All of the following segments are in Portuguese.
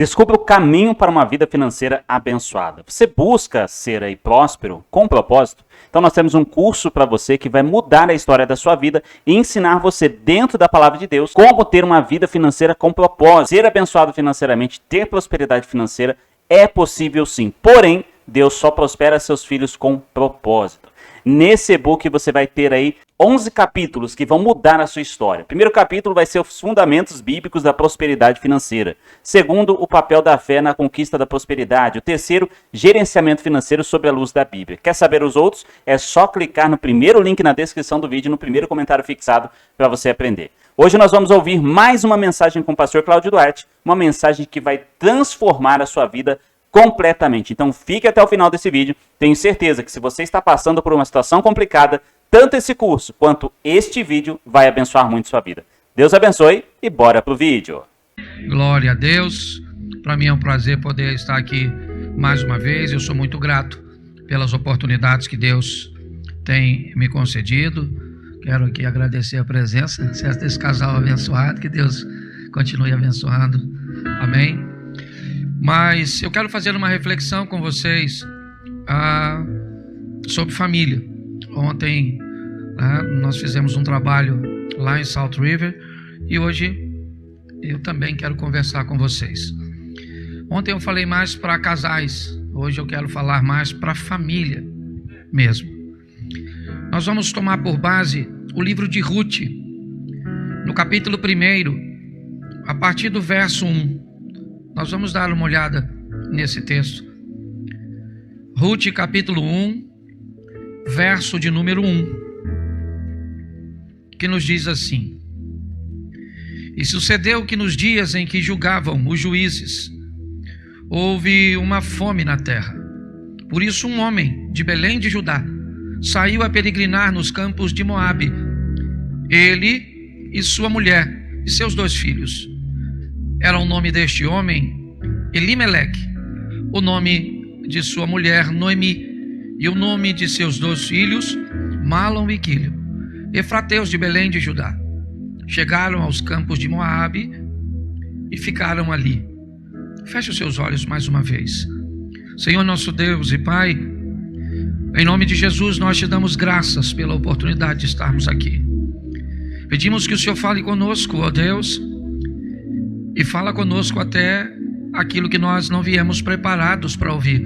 Descubra o caminho para uma vida financeira abençoada. Você busca ser aí próspero com propósito? Então nós temos um curso para você que vai mudar a história da sua vida e ensinar você dentro da palavra de Deus como ter uma vida financeira com propósito. Ser abençoado financeiramente, ter prosperidade financeira é possível sim. Porém, Deus só prospera seus filhos com propósito. Nesse e-book você vai ter aí 11 capítulos que vão mudar a sua história. O primeiro capítulo vai ser os fundamentos bíblicos da prosperidade financeira. Segundo, o papel da fé na conquista da prosperidade. O terceiro, gerenciamento financeiro sob a luz da Bíblia. Quer saber os outros? É só clicar no primeiro link na descrição do vídeo, no primeiro comentário fixado, para você aprender. Hoje nós vamos ouvir mais uma mensagem com o pastor Cláudio Duarte, uma mensagem que vai transformar a sua vida completamente. Então fique até o final desse vídeo. Tenho certeza que se você está passando por uma situação complicada, tanto esse curso quanto este vídeo vai abençoar muito sua vida. Deus abençoe e bora pro vídeo. Glória a Deus. Para mim é um prazer poder estar aqui mais uma vez. Eu sou muito grato pelas oportunidades que Deus tem me concedido. Quero aqui agradecer a presença desse casal abençoado. Que Deus continue abençoando. Amém. Mas eu quero fazer uma reflexão com vocês sobre família. Ontem nós fizemos um trabalho lá em Salt River e hoje eu também quero conversar com vocês. Ontem eu falei mais para casais, hoje eu quero falar mais para família mesmo. Nós vamos tomar por base o livro de Ruth, no capítulo 1, a partir do verso 1. Nós vamos dar uma olhada nesse texto. Ruth, capítulo 1, verso de número 1, que nos diz assim: E sucedeu que nos dias em que julgavam os juízes, houve uma fome na terra. Por isso um homem de Belém de Judá saiu a peregrinar nos campos de Moabe, ele e sua mulher e seus 2 filhos. Era o nome deste homem Elimeleque, o nome de sua mulher Noemi, e o nome de seus 2 filhos Malom e Quílio, efrateus de Belém de Judá. Chegaram aos campos de Moabe e ficaram ali. Feche os seus olhos mais uma vez. Senhor nosso Deus e Pai, em nome de Jesus nós te damos graças pela oportunidade de estarmos aqui. Pedimos que o Senhor fale conosco, ó Deus, e fala conosco até aquilo que nós não viemos preparados para ouvir.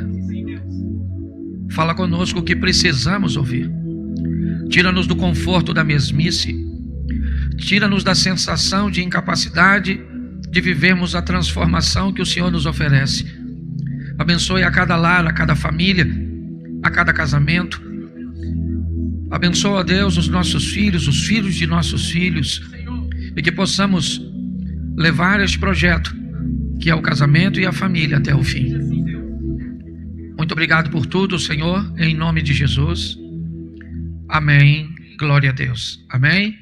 Fala conosco o que precisamos ouvir. Tira-nos do conforto da mesmice. Tira-nos da sensação de incapacidade de vivermos a transformação que o Senhor nos oferece. Abençoe a cada lar, a cada família, a cada casamento. Abençoa, Deus, os nossos filhos, os filhos de nossos filhos, e que possamos levar este projeto, que é o casamento e a família, até o fim. Muito obrigado por tudo, Senhor, em nome de Jesus. Amém. Glória a Deus. Amém.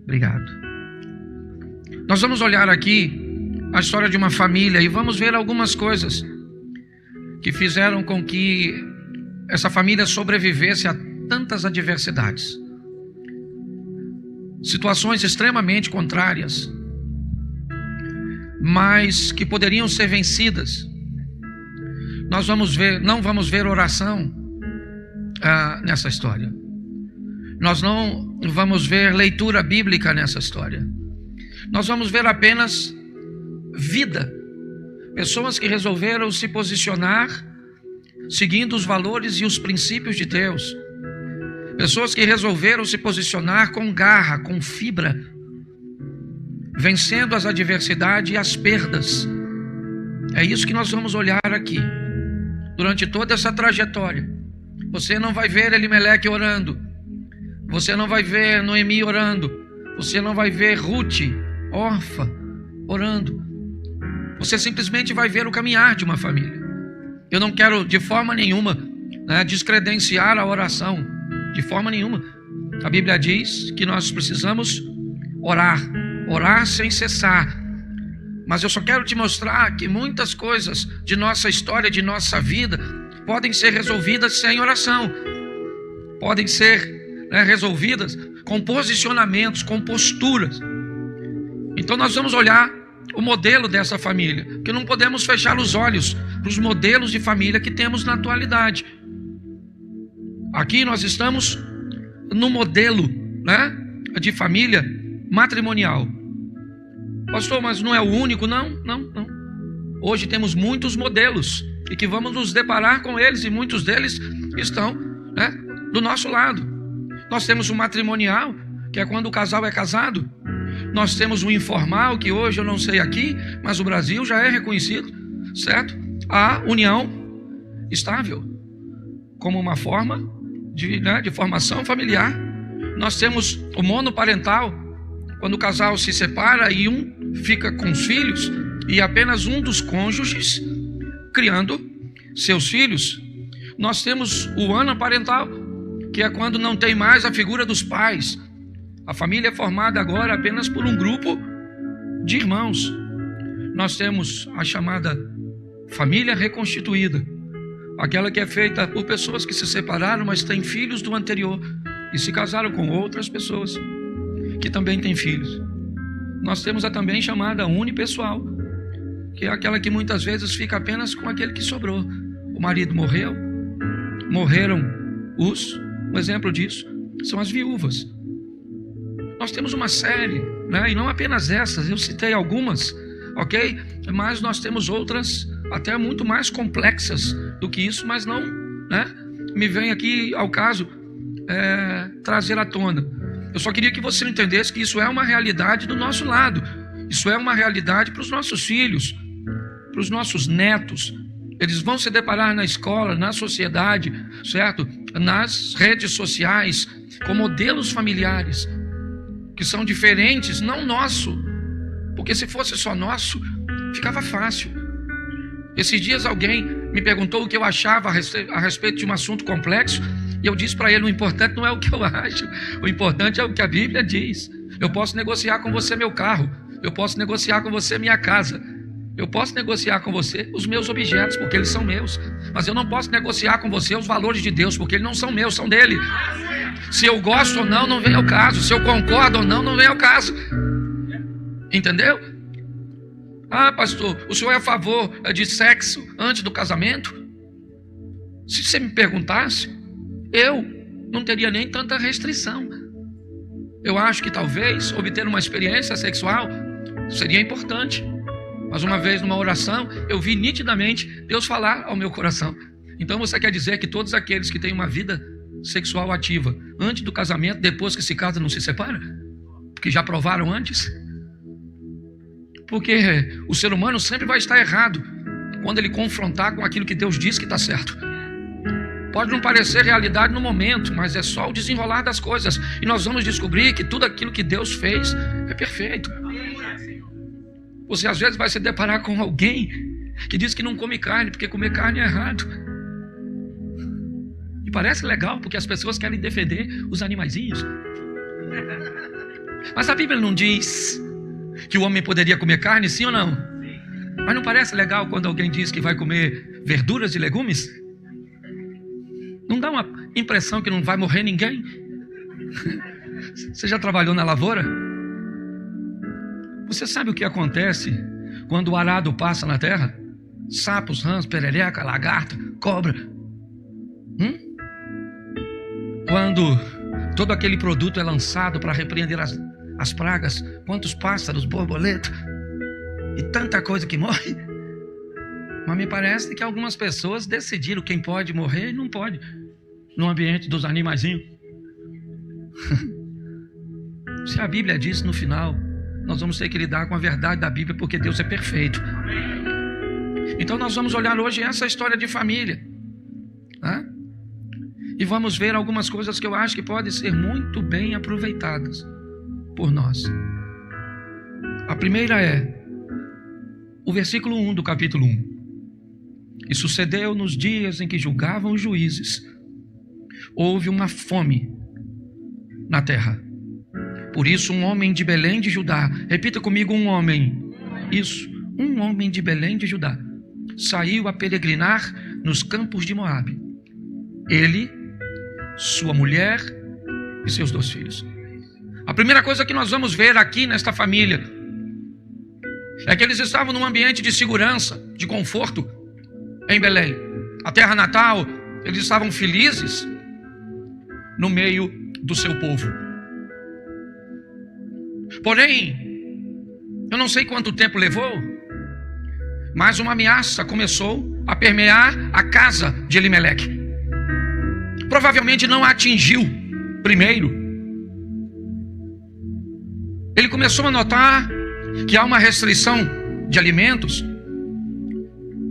Obrigado. Nós vamos olhar aqui a história de uma família e vamos ver algumas coisas que fizeram com que essa família sobrevivesse a tantas adversidades. Situações extremamente contrárias, mas que poderiam ser vencidas. Nós não vamos ver oração nessa história. Nós não vamos ver leitura bíblica nessa história. Nós vamos ver apenas vida. Pessoas que resolveram se posicionar seguindo os valores e os princípios de Deus. Pessoas que resolveram se posicionar com garra, com fibra, vencendo as adversidades e as perdas. É isso que nós vamos olhar aqui. Durante toda essa trajetória, você não vai ver Elimeleque orando, você não vai ver Noemi orando, você não vai ver Ruth, órfã, orando. Você simplesmente vai ver o caminhar de uma família. Eu não quero de forma nenhuma descredenciar a oração, de forma nenhuma. A Bíblia diz que nós precisamos orar sem cessar. Mas eu só quero te mostrar que muitas coisas de nossa história, de nossa vida, podem ser resolvidas sem oração. Podem ser resolvidas com posicionamentos, com posturas. Então nós vamos olhar o modelo dessa família, porque não podemos fechar os olhos para os modelos de família que temos na atualidade. Aqui nós estamos no modelo, né, de família matrimonial. Pastor, mas não é o único? Não. Hoje temos muitos modelos e que vamos nos deparar com eles, e muitos deles estão, né, do nosso lado. Nós temos o matrimonial, que é quando o casal é casado. Nós temos o informal, que hoje eu não sei aqui, mas o Brasil já é reconhecido, certo? A união estável, como uma forma de formação familiar. Nós temos o monoparental, quando o casal se separa e um fica com os filhos, e apenas um dos cônjuges criando seus filhos. Nós temos o anaparental, que é quando não tem mais a figura dos pais. A família é formada agora apenas por um grupo de irmãos. Nós temos a chamada família reconstituída, aquela que é feita por pessoas que se separaram, mas têm filhos do anterior e se casaram com outras pessoas que também têm filhos. Nós temos a também chamada unipessoal, que é aquela que muitas vezes fica apenas com aquele que sobrou. O marido morreu, morreram um exemplo disso são as viúvas. Nós temos uma série, né? E não apenas essas, eu citei algumas, ok? Mas nós temos outras até muito mais complexas do que isso, mas não, né, me vem aqui ao caso trazer à tona. Eu só queria que você entendesse que isso é uma realidade do nosso lado. Isso é uma realidade para os nossos filhos, para os nossos netos. Eles vão se deparar na escola, na sociedade, certo? Nas redes sociais, com modelos familiares que são diferentes, não nosso, porque se fosse só nosso, ficava fácil. Esses dias alguém me perguntou o que eu achava a respeito de um assunto complexo, e eu disse para ele: o importante não é o que eu acho, o importante é o que a Bíblia diz. Eu posso negociar com você meu carro, eu posso negociar com você minha casa, eu posso negociar com você os meus objetos, porque eles são meus, mas eu não posso negociar com você os valores de Deus, porque eles não são meus, são dele. Se eu gosto ou não, não vem ao caso. Se eu concordo ou não, não vem ao caso. Entendeu? Ah, pastor, o senhor é a favor de sexo antes do casamento? Se você me perguntasse, eu não teria nem tanta restrição. Eu acho que talvez obter uma experiência sexual seria importante. Mas uma vez numa oração, eu vi nitidamente Deus falar ao meu coração. Então você quer dizer que todos aqueles que têm uma vida sexual ativa antes do casamento, depois que se casa, não se separa? Porque já provaram antes? Porque o ser humano sempre vai estar errado quando ele confrontar com aquilo que Deus diz que está certo. Pode não parecer realidade no momento, mas é só o desenrolar das coisas, e nós vamos descobrir que tudo aquilo que Deus fez é perfeito. Você às vezes vai se deparar com alguém que diz que não come carne, porque comer carne é errado. E parece legal, porque as pessoas querem defender os animaizinhos. Mas a Bíblia não diz que o homem poderia comer carne, sim ou não? Mas não parece legal quando alguém diz que vai comer verduras e legumes? Não dá uma impressão que não vai morrer ninguém? Você já trabalhou na lavoura? Você sabe o que acontece quando o arado passa na terra? Sapos, rãs, perereca, lagarta, cobra. Quando todo aquele produto é lançado para repreender as pragas, quantos pássaros, borboleta e tanta coisa que morre. Mas me parece que algumas pessoas decidiram quem pode morrer e não pode no ambiente dos animaizinhos. Se a Bíblia diz no final, nós vamos ter que lidar com a verdade da Bíblia, porque Deus é perfeito. Então nós vamos olhar hoje essa história de família, tá? E vamos ver algumas coisas que eu acho que podem ser muito bem aproveitadas por nós. A primeira é o versículo 1 do capítulo 1. E sucedeu nos dias em que julgavam os juízes, houve uma fome na terra. Por isso um homem de Belém de Judá, repita comigo, um homem. Isso, um homem de Belém de Judá saiu a peregrinar nos campos de Moabe. Ele, sua mulher e seus 2 filhos. A primeira coisa que nós vamos ver aqui nesta família é que eles estavam num ambiente de segurança, de conforto em Belém. A terra natal, eles estavam felizes no meio do seu povo. Porém, eu não sei quanto tempo levou, mas uma ameaça começou a permear a casa de Elimeleque. Provavelmente não a atingiu primeiro. Ele começou a notar que há uma restrição de alimentos,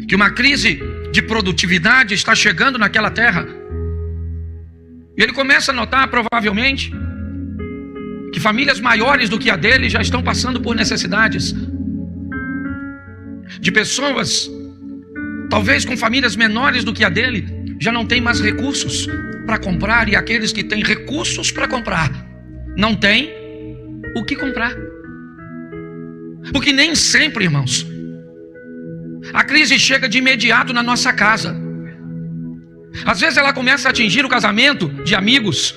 que uma crise de produtividade está chegando naquela terra. E ele começa a notar, provavelmente, que famílias maiores do que a dele já estão passando por necessidades. De pessoas, talvez com famílias menores do que a dele, já não tem mais recursos para comprar. E aqueles que têm recursos para comprar, não têm o que comprar. Porque nem sempre, irmãos, a crise chega de imediato na nossa casa. Às vezes ela começa a atingir o casamento de amigos.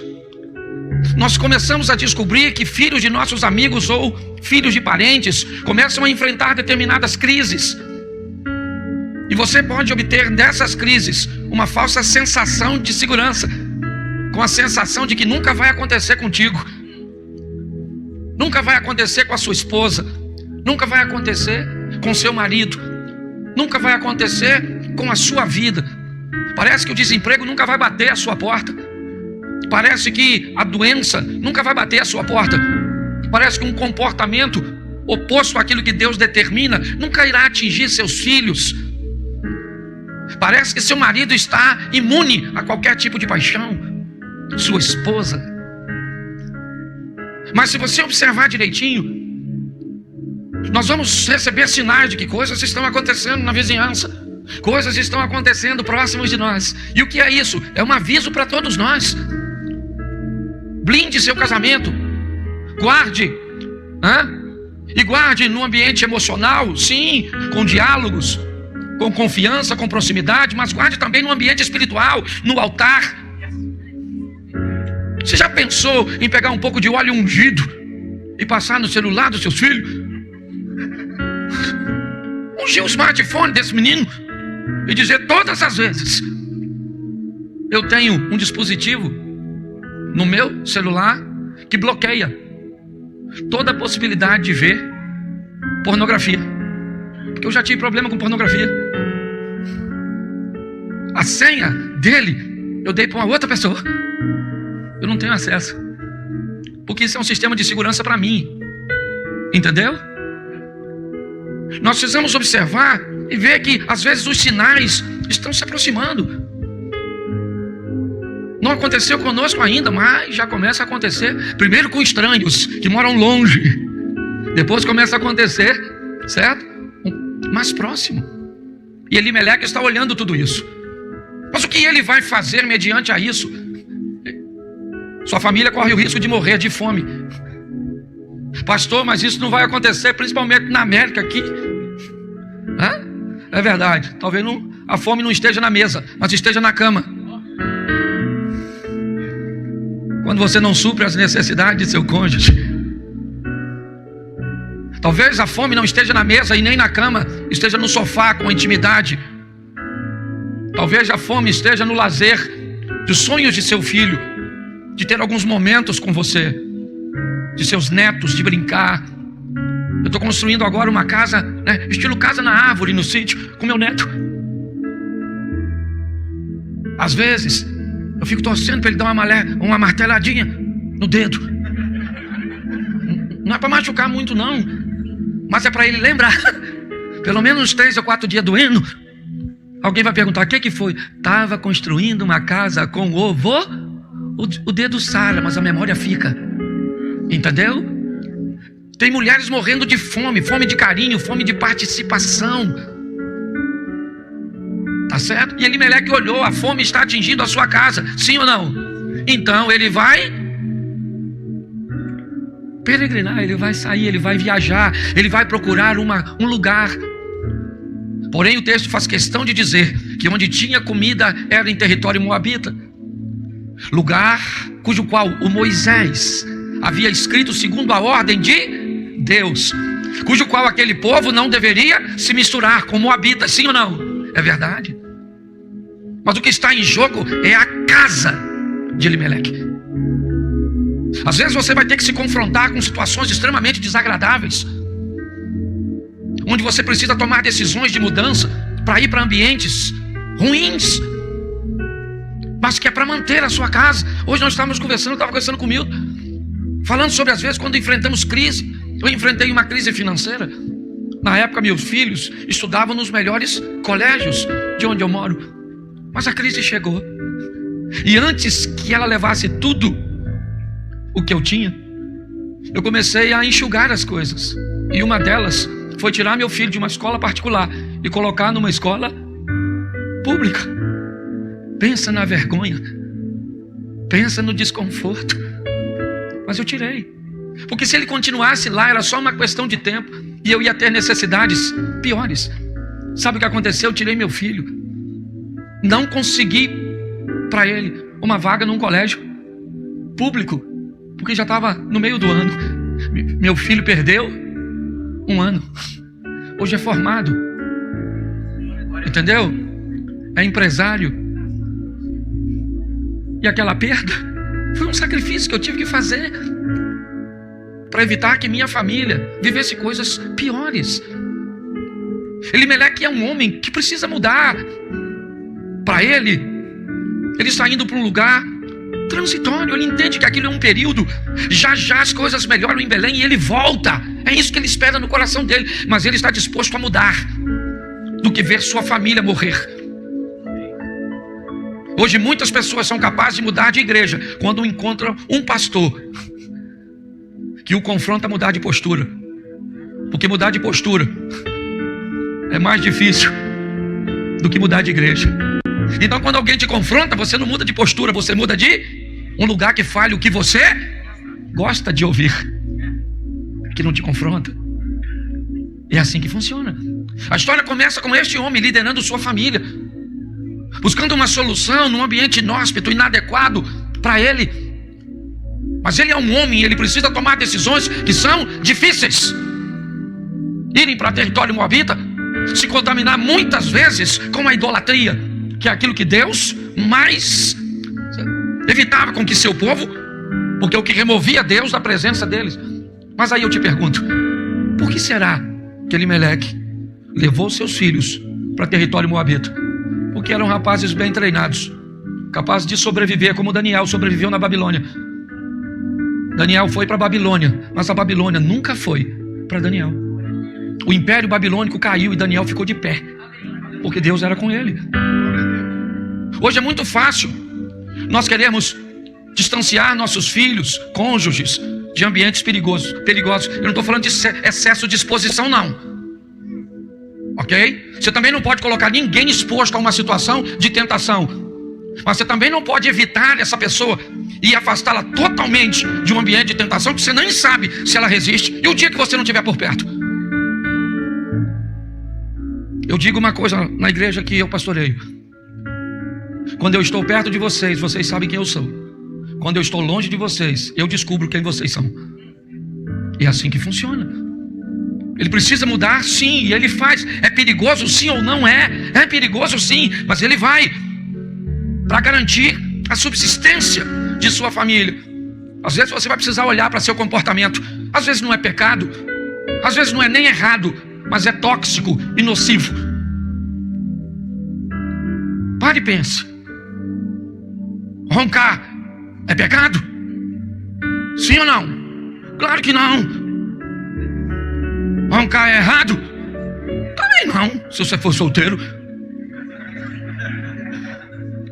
Nós começamos a descobrir que filhos de nossos amigos ou filhos de parentes começam a enfrentar determinadas crises. E você pode obter dessas crises uma falsa sensação de segurança, com a sensação de que nunca vai acontecer contigo, nunca vai acontecer com a sua esposa, nunca vai acontecer com seu marido, nunca vai acontecer com a sua vida. Parece que o desemprego nunca vai bater à sua porta. Parece que a doença nunca vai bater à sua porta. Parece que um comportamento oposto àquilo que Deus determina nunca irá atingir seus filhos. Parece que seu marido está imune a qualquer tipo de paixão, sua esposa. Mas se você observar direitinho, nós vamos receber sinais de que coisas estão acontecendo na vizinhança, coisas estão acontecendo próximos de nós. E o que é isso? É um aviso para todos nós. Blinde seu casamento, guarde, e guarde no ambiente emocional, sim, com diálogos, com confiança, com proximidade, mas guarde também no ambiente espiritual, no altar. Você já pensou em pegar um pouco de óleo ungido e passar no celular dos seus filhos? Ungir o smartphone desse menino e dizer todas as vezes: eu tenho um dispositivo no meu celular que bloqueia toda a possibilidade de ver pornografia, porque eu já tive problema com pornografia. A senha dele eu dei para uma outra pessoa, eu não tenho acesso, porque isso é um sistema de segurança para mim, entendeu? Nós precisamos observar e ver que às vezes os sinais estão se aproximando. Não aconteceu conosco ainda, mas já começa a acontecer. Primeiro com estranhos que moram longe, depois começa a acontecer, certo? Mais próximo. E Elimeleque está olhando tudo isso. Mas o que ele vai fazer mediante a isso? Sua família corre o risco de morrer de fome. Pastor, mas isso não vai acontecer, principalmente na América aqui. É verdade. Talvez a fome não esteja na mesa, mas esteja na cama. Quando você não supre as necessidades de seu cônjuge. Talvez a fome não esteja na mesa e nem na cama, esteja no sofá com intimidade. Talvez a fome esteja no lazer, dos sonhos de seu filho, de ter alguns momentos com você, de seus netos, de brincar. Eu estou construindo agora uma casa, estilo casa na árvore, no sítio, com meu neto. Às vezes eu fico torcendo para ele dar uma marteladinha no dedo. Não é para machucar muito não, mas é para ele lembrar. Pelo menos 3 ou 4 dias doendo. Alguém vai perguntar: o que foi? Estava construindo uma casa com o vô. O dedo sara, mas a memória fica. Entendeu? Tem mulheres morrendo de fome, fome de carinho, fome de participação. Tá certo? E Elimeleque olhou: a fome está atingindo a sua casa, sim ou não? Então ele vai peregrinar, ele vai sair, ele vai viajar, ele vai procurar um lugar. Porém o texto faz questão de dizer que onde tinha comida era em território moabita, lugar cujo qual o Moisés havia escrito segundo a ordem de Deus. cujo qual aquele povo não deveria se misturar com moabitas, sim ou não? É verdade. Mas o que está em jogo é a casa de Elimeleque. Às vezes você vai ter que se confrontar com situações extremamente desagradáveis, onde você precisa tomar decisões de mudança para ir para ambientes ruins, mas que é para manter a sua casa. Hoje nós estávamos conversando, eu estava conversando com o Milton, falando sobre as vezes quando enfrentamos crise. Eu enfrentei uma crise financeira. Na época meus filhos estudavam nos melhores colégios de onde eu moro, mas a crise chegou, e antes que ela levasse tudo o que eu tinha, eu comecei a enxugar as coisas. E uma delas foi tirar meu filho de uma escola particular e colocar numa escola pública. Pensa na vergonha, pensa no desconforto. Mas eu tirei, porque se ele continuasse lá era só uma questão de tempo e eu ia ter necessidades piores. Sabe o que aconteceu? Eu tirei meu filho, não consegui para ele uma vaga num colégio público, porque já estava no meio do ano. Meu filho perdeu um ano, hoje é formado, entendeu? É empresário. E aquela perda foi um sacrifício que eu tive que fazer para evitar que minha família vivesse coisas piores. Elimeleque é um homem que precisa mudar. Para ele está indo para um lugar transitório. Ele entende que aquilo é um período. Já já as coisas melhoram em Belém e ele volta. É isso que ele espera no coração dele. Mas ele está disposto a mudar do que ver sua família morrer. Hoje muitas pessoas são capazes de mudar de igreja quando encontram um pastor que o confronta a mudar de postura. Porque mudar de postura é mais difícil do que mudar de igreja. Então quando alguém te confronta, você não muda de postura, você muda de um lugar que fale o que você gosta de ouvir, que não te confronta. É assim que funciona. A história começa com este homem liderando sua família, buscando uma solução num ambiente inóspito, inadequado para ele. Mas ele é um homem, ele precisa tomar decisões que são difíceis. Irem para território moabita, se contaminar muitas vezes com a idolatria, que é aquilo que Deus mais evitava com que seu povo, porque é o que removia Deus da presença deles. Mas aí eu te pergunto, por que será que Elimeleque levou seus filhos para território moabita? Porque eram rapazes bem treinados, capazes de sobreviver, como Daniel sobreviveu na Babilônia. Daniel foi para a Babilônia, mas a Babilônia nunca foi para Daniel. O império babilônico caiu e Daniel ficou de pé, porque Deus era com ele. Hoje é muito fácil nós queremos distanciar nossos filhos, cônjuges, de ambientes perigosos. Eu não estou falando de excesso de exposição, não. Ok? Você também não pode colocar ninguém exposto a uma situação de tentação. Mas você também não pode evitar essa pessoa e afastá-la totalmente de um ambiente de tentação que você nem sabe se ela resiste. E o dia que você não estiver por perto. Eu digo uma coisa na igreja que eu pastoreio: quando eu estou perto de vocês, vocês sabem quem eu sou. Quando eu estou longe de vocês, eu descubro quem vocês são. E é assim que funciona. Ele precisa mudar, sim, e ele faz. É perigoso, sim ou não é? É perigoso, sim, mas ele vai para garantir a subsistência de sua família. Às vezes você vai precisar olhar para seu comportamento. Às vezes não é pecado, às vezes não é nem errado, mas é tóxico e nocivo. Pare e pense. Roncar é pecado? Sim ou não? Claro que não. Roncar é errado? Também não, se você for solteiro.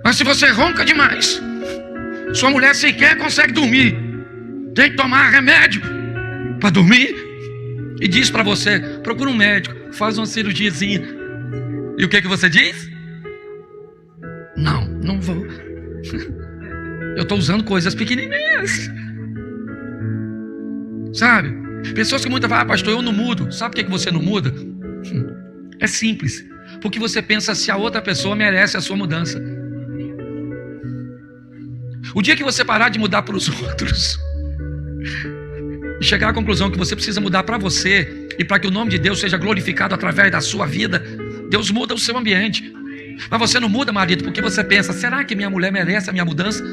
Mas se você ronca demais, sua mulher sequer consegue dormir, tem que tomar remédio para dormir, e diz para você: procura um médico, faz uma cirurgiazinha. E o que você diz? Não vou. Eu estou usando coisas pequenininhas, sabe? Pessoas que muitas falam: pastor, eu não mudo. Sabe por que você não muda? É simples, porque você pensa se a outra pessoa merece a sua mudança. O dia que você parar de mudar para os outros e chegar à conclusão que você precisa mudar para você, e para que o nome de Deus seja glorificado através da sua vida, Deus muda o seu ambiente. Mas você não muda, marido, porque você pensa: será que minha mulher merece a minha mudança?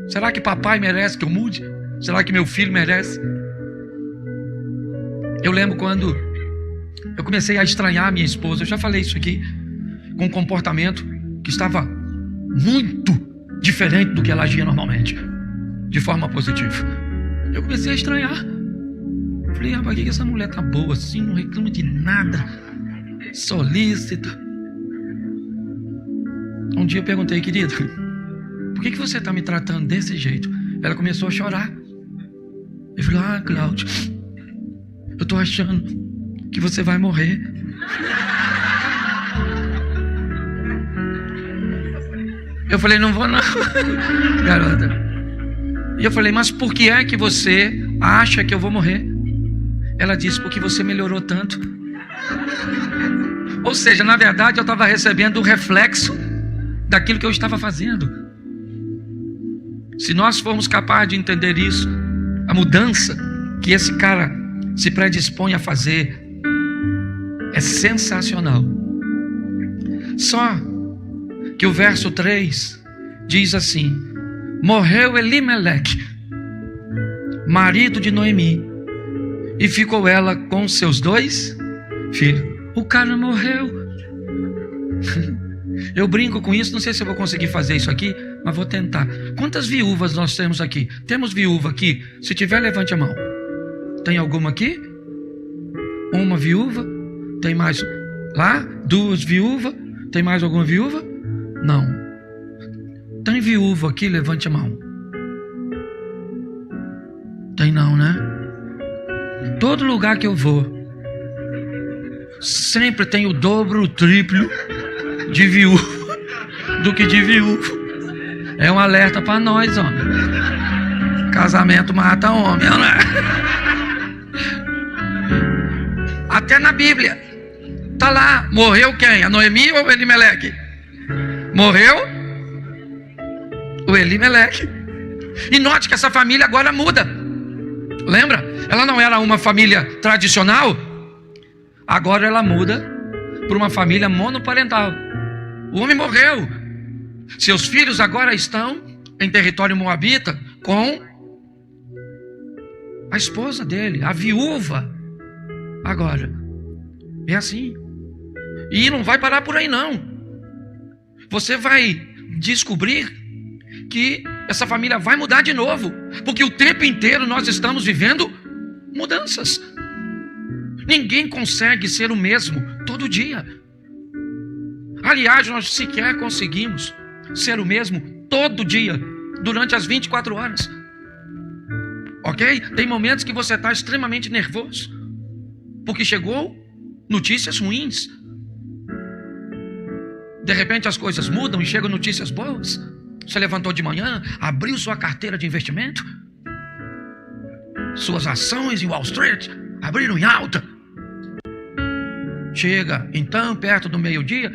Será que papai merece que eu mude? Será que meu filho merece? Eu lembro quando eu comecei a estranhar a minha esposa, eu já falei isso aqui, com um comportamento que estava muito diferente do que ela agia normalmente, de forma positiva. Eu comecei a estranhar. Falei: rapaz, por que essa mulher tá boa assim, não reclama de nada, solícita? Um dia eu perguntei: querido, por que você está me tratando desse jeito? Ela começou a chorar. Eu falei: ah, Cláudio, eu estou achando que você vai morrer. Eu falei: não vou não, garota. E eu falei: mas por que é que você acha que eu vou morrer? Ela disse: porque você melhorou tanto. Ou seja, na verdade eu estava recebendo o reflexo daquilo que eu estava fazendo. Se nós formos capazes de entender isso, a mudança que esse cara se predispõe a fazer é sensacional. Só que o verso 3 diz assim: morreu Elimeleque, marido de Noemi, e ficou ela com seus 2 filhos. O cara morreu. Eu brinco com isso, não sei se eu vou conseguir fazer isso aqui, mas vou tentar. Quantas viúvas nós temos aqui? Temos viúva aqui? Se tiver, levante a mão. Tem alguma aqui? Uma viúva? Tem mais lá? 2 viúvas? Tem mais alguma viúva? Não. Tem viúva aqui? Levante a mão. Tem não, né? Todo lugar que eu vou, sempre tem o dobro, o triplo de viúva do que de viúvo. É um alerta para nós, homem. Casamento mata homem, não é? Até na Bíblia tá lá: morreu quem? A Noemi ou o Elimeleque? Morreu o Elimeleque. E note que essa família agora muda. Lembra? Ela não era uma família tradicional. Agora ela muda para uma família monoparental. O homem morreu. Seus filhos agora estão em território moabita com a esposa dele, a viúva. Agora, é assim. E não vai parar por aí não. Você vai descobrir que essa família vai mudar de novo, porque o tempo inteiro nós estamos vivendo mudanças. Ninguém consegue ser o mesmo todo dia. Aliás, nós sequer conseguimos ser o mesmo todo dia, durante as 24 horas. Ok? Tem momentos que você está extremamente nervoso, porque chegou notícias ruins. De repente as coisas mudam e chegam notícias boas. Você levantou de manhã, abriu sua carteira de investimento, suas ações em Wall Street abriram em alta. Chega então perto do meio-dia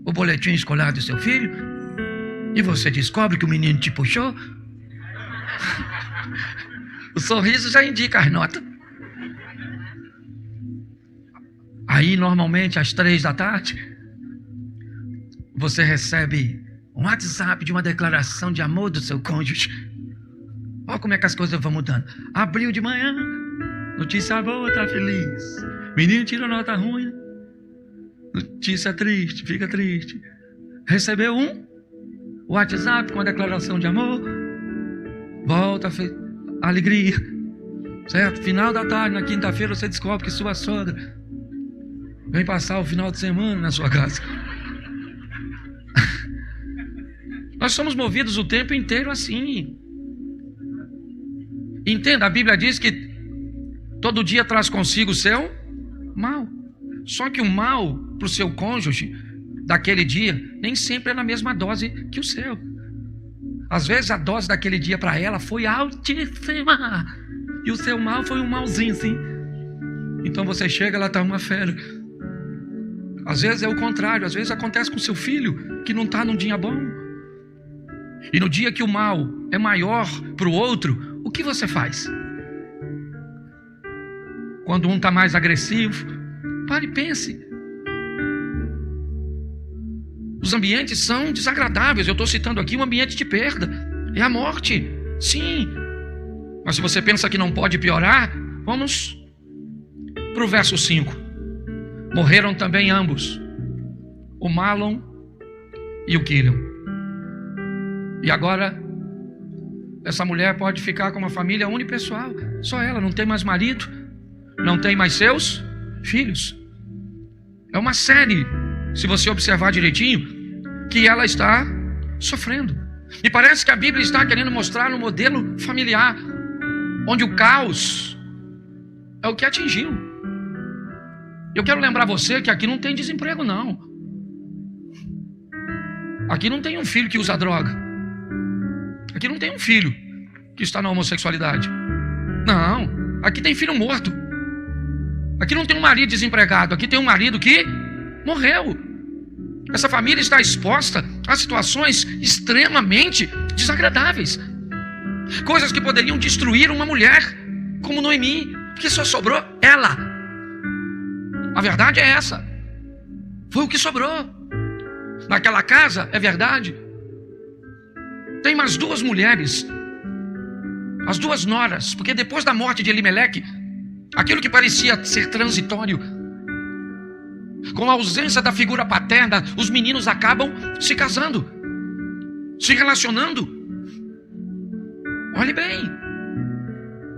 o boletim escolar do seu filho e você descobre que o menino te puxou. O sorriso já indica as notas. Aí normalmente às 3 da tarde você recebe um WhatsApp de uma declaração de amor do seu cônjuge. Olha como é que as coisas vão mudando. Abriu de manhã, notícia boa, tá feliz. Menino tira nota ruim, notícia triste, fica triste. Recebeu um WhatsApp com a declaração de amor, volta a alegria, certo? Final da tarde, na quinta-feira, você descobre que sua sogra vem passar o final de semana na sua casa. Nós somos movidos o tempo inteiro assim. Entenda, a Bíblia diz que todo dia traz consigo o seu mal. Só que o mal para o seu cônjuge daquele dia nem sempre é na mesma dose que o seu. Às vezes a dose daquele dia para ela foi altíssima e o seu mal foi um malzinho assim. Então você chega, ela está uma fera. Às vezes é o contrário, às vezes acontece com seu filho que não está num dia bom. E no dia que o mal é maior para o outro, o que você faz? Quando um está mais agressivo, pare e pense. Os ambientes são desagradáveis. Eu estou citando aqui um ambiente de perda. É a morte, sim. Mas se você pensa que não pode piorar, vamos para o verso 5. Morreram também ambos, o Mahlon e o Quilion. E agora, essa mulher pode ficar com uma família unipessoal. Só ela, não tem mais marido, não tem mais seus filhos. É uma série, se você observar direitinho, que ela está sofrendo. E parece que a Bíblia está querendo mostrar um modelo familiar, onde o caos é o que atingiu. Eu quero lembrar você que aqui não tem desemprego, não. Aqui não tem um filho que usa droga. Aqui não tem um filho que está na homossexualidade. Não, aqui tem filho morto. Aqui não tem um marido desempregado. Aqui tem um marido que morreu. Essa família está exposta a situações extremamente desagradáveis. Coisas que poderiam destruir uma mulher como Noemi, porque só sobrou ela. A verdade é essa. Foi o que sobrou. Naquela casa, é verdade, tem mais duas mulheres, as duas noras, porque depois da morte de Elimeleque, aquilo que parecia ser transitório, com a ausência da figura paterna, os meninos acabam se casando, se relacionando. Olhe bem,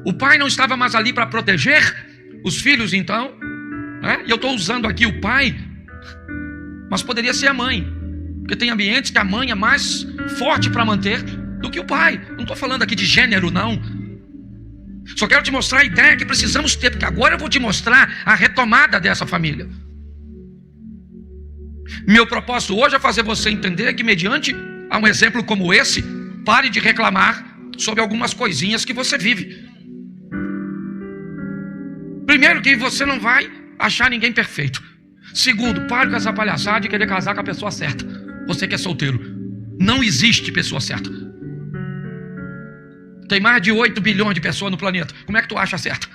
o pai não estava mais ali para proteger os filhos, então, e eu estou usando aqui o pai, mas poderia ser a mãe, porque tem ambientes que a mãe é mais forte para manter do que o pai. Não estou falando aqui de gênero, não. Só quero te mostrar a ideia que precisamos ter, porque agora eu vou te mostrar a retomada dessa família. Meu propósito hoje é fazer você entender que, mediante a um exemplo como esse, pare de reclamar sobre algumas coisinhas que você vive. Primeiro, que você não vai achar ninguém perfeito. Segundo, pare com essa palhaçada de querer casar com a pessoa certa. Você que é solteiro, não existe pessoa certa. Tem mais de 8 bilhões de pessoas no planeta. Como é que tu acha certa?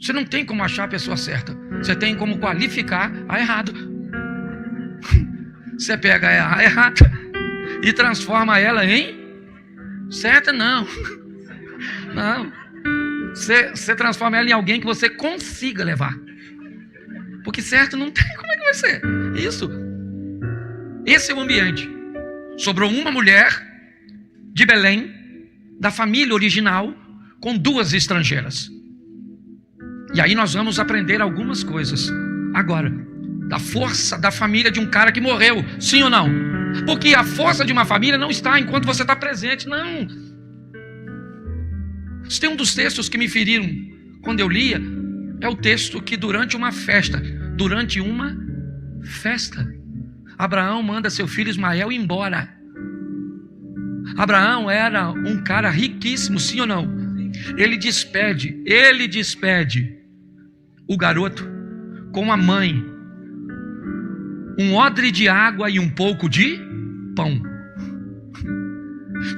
Você não tem como achar a pessoa certa. Você tem como qualificar a errada. Você pega a errada e transforma ela em certa, não. Não. Você transforma ela em alguém que você consiga levar. Porque certo não tem. Como é que vai ser? Isso. Esse é o ambiente. Sobrou uma mulher de Belém, da família original, com duas estrangeiras. E aí nós vamos aprender algumas coisas. Agora, da força da família de um cara que morreu. Sim ou não? Porque a força de uma família não está enquanto você está presente. Não. Se tem um dos textos que me feriram quando eu lia, é o texto que durante uma festa, Abraão manda seu filho Ismael embora. Abraão era um cara riquíssimo, sim ou não? Ele despede o garoto com a mãe, um odre de água e um pouco de pão.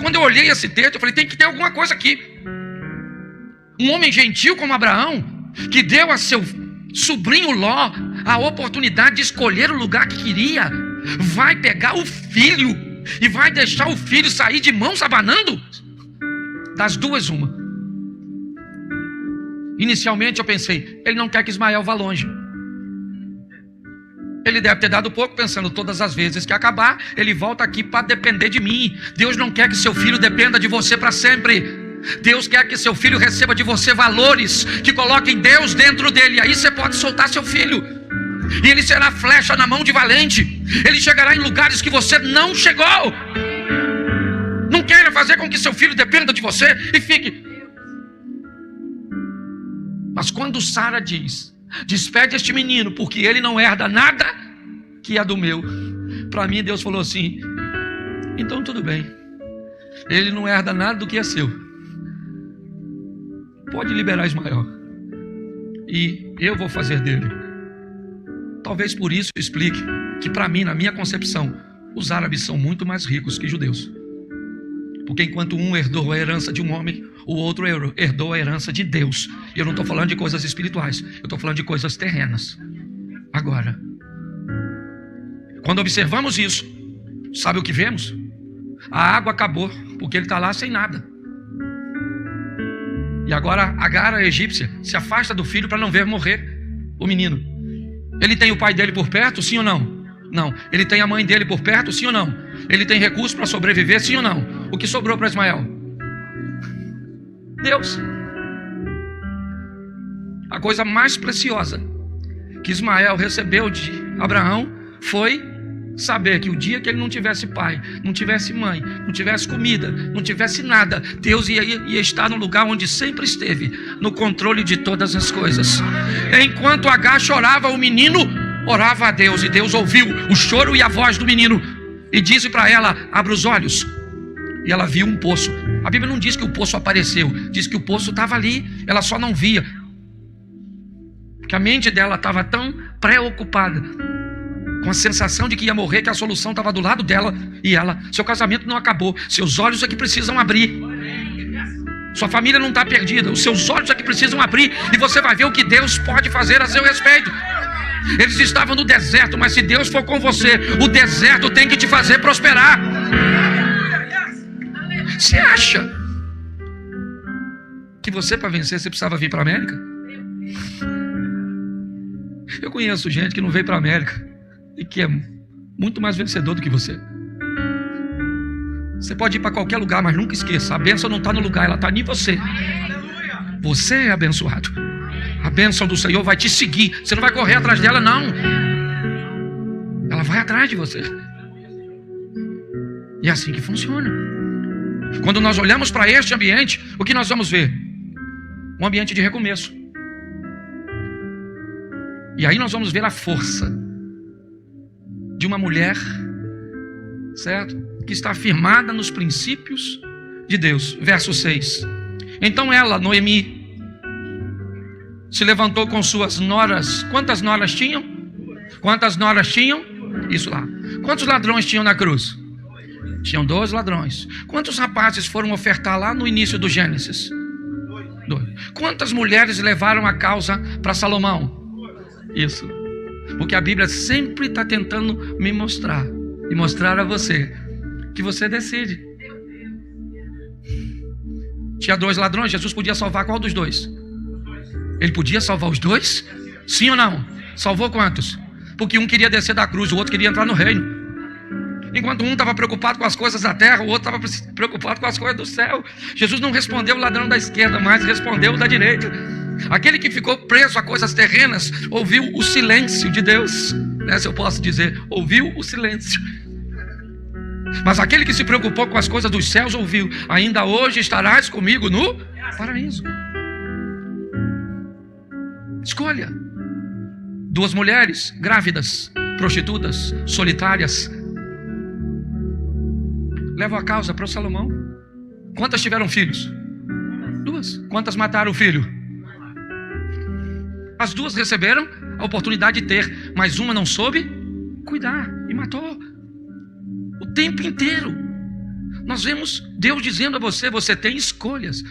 Quando eu olhei esse texto, eu falei, tem que ter alguma coisa aqui. Um homem gentil como Abraão, que deu a seu sobrinho Ló a oportunidade de escolher o lugar que queria, vai pegar o filho e vai deixar o filho sair de mãos abanando? Das duas, uma. Inicialmente eu pensei, ele não quer que Ismael vá longe. Ele deve ter dado pouco, pensando, todas as vezes que acabar, ele volta aqui para depender de mim. Deus não quer que seu filho dependa de você para sempre. Deus quer que seu filho receba de você valores que coloquem Deus dentro dele. Aí você pode soltar seu filho, e ele será flecha na mão de valente. Ele chegará em lugares que você não chegou. Não queira fazer com que seu filho dependa de você e fique. Mas quando Sara diz, despede este menino, porque ele não herda nada que é do meu. Para mim Deus falou assim, então tudo bem, ele não herda nada do que é seu. Pode liberar Ismael, e eu vou fazer dele. Talvez por isso explique que, para mim, na minha concepção, os árabes são muito mais ricos que judeus. Porque enquanto um herdou a herança de um homem, o outro herdou a herança de Deus. E eu não estou falando de coisas espirituais, eu estou falando de coisas terrenas. Agora, quando observamos isso, sabe o que vemos? A água acabou, porque ele está lá sem nada. E agora Agar, a egípcia, se afasta do filho para não ver morrer o menino. Ele tem o pai dele por perto, sim ou não? Não. Ele tem a mãe dele por perto, sim ou não? Ele tem recursos para sobreviver, sim ou não? O que sobrou para Ismael? Deus. A coisa mais preciosa que Ismael recebeu de Abraão foi saber que o dia que ele não tivesse pai, não tivesse mãe, não tivesse comida, não tivesse nada, Deus ia estar no lugar onde sempre esteve, no controle de todas as coisas. Enquanto Agar chorava, o menino orava a Deus, e Deus ouviu o choro e a voz do menino e disse para ela: abra os olhos. E ela viu um poço. A Bíblia não diz que o poço apareceu, diz que o poço estava ali, ela só não via, porque a mente dela estava tão preocupada com a sensação de que ia morrer, que a solução estava do lado dela, e ela, seu casamento não acabou, seus olhos é que precisam abrir, sua família não está perdida, os seus olhos é que precisam abrir, e você vai ver o que Deus pode fazer a seu respeito. Eles estavam no deserto, mas se Deus for com você, o deserto tem que te fazer prosperar. Você acha que você, para vencer, você precisava vir para a América? Eu conheço gente que não veio para a América e que é muito mais vencedor do que você. Você pode ir para qualquer lugar, mas nunca esqueça, a bênção não está no lugar, ela está em você. Você é abençoado. A bênção do Senhor vai te seguir. Você não vai correr atrás dela, não. Ela vai atrás de você. E é assim que funciona. Quando nós olhamos para este ambiente, o que nós vamos ver? Um ambiente de recomeço. E aí nós vamos ver a força de uma mulher, certo? Que está firmada nos princípios de Deus. Verso 6. Então ela, Noemi, se levantou com suas noras. Quantas noras tinham? Quantas noras tinham? Isso lá. Quantos ladrões tinham na cruz? Tinham 12 ladrões. Quantos rapazes foram ofertar lá no início do Gênesis? 2. Quantas mulheres levaram a causa para Salomão? Isso. Porque a Bíblia sempre está tentando me mostrar e mostrar a você que você decide. Tinha 2 ladrões, Jesus podia salvar qual dos 2? Ele podia salvar os 2? Sim ou não? Salvou quantos? Porque um queria descer da cruz, o outro queria entrar no reino. Enquanto um estava preocupado com as coisas da terra, o outro estava preocupado com as coisas do céu. Jesus não respondeu o ladrão da esquerda, mas respondeu o da direita. Aquele que ficou preso a coisas terrenas ouviu o silêncio de Deus, né, se eu posso dizer, ouviu o silêncio. Mas aquele que se preocupou com as coisas dos céus ouviu: ainda hoje estarás comigo no paraíso. Escolha. 2 mulheres grávidas, prostitutas, solitárias, levam a causa para o Salomão. Quantas tiveram filhos? 2. Quantas mataram o filho? As 2 receberam a oportunidade de ter, mas uma não soube cuidar e matou. O tempo inteiro nós vemos Deus dizendo a você: você tem escolhas.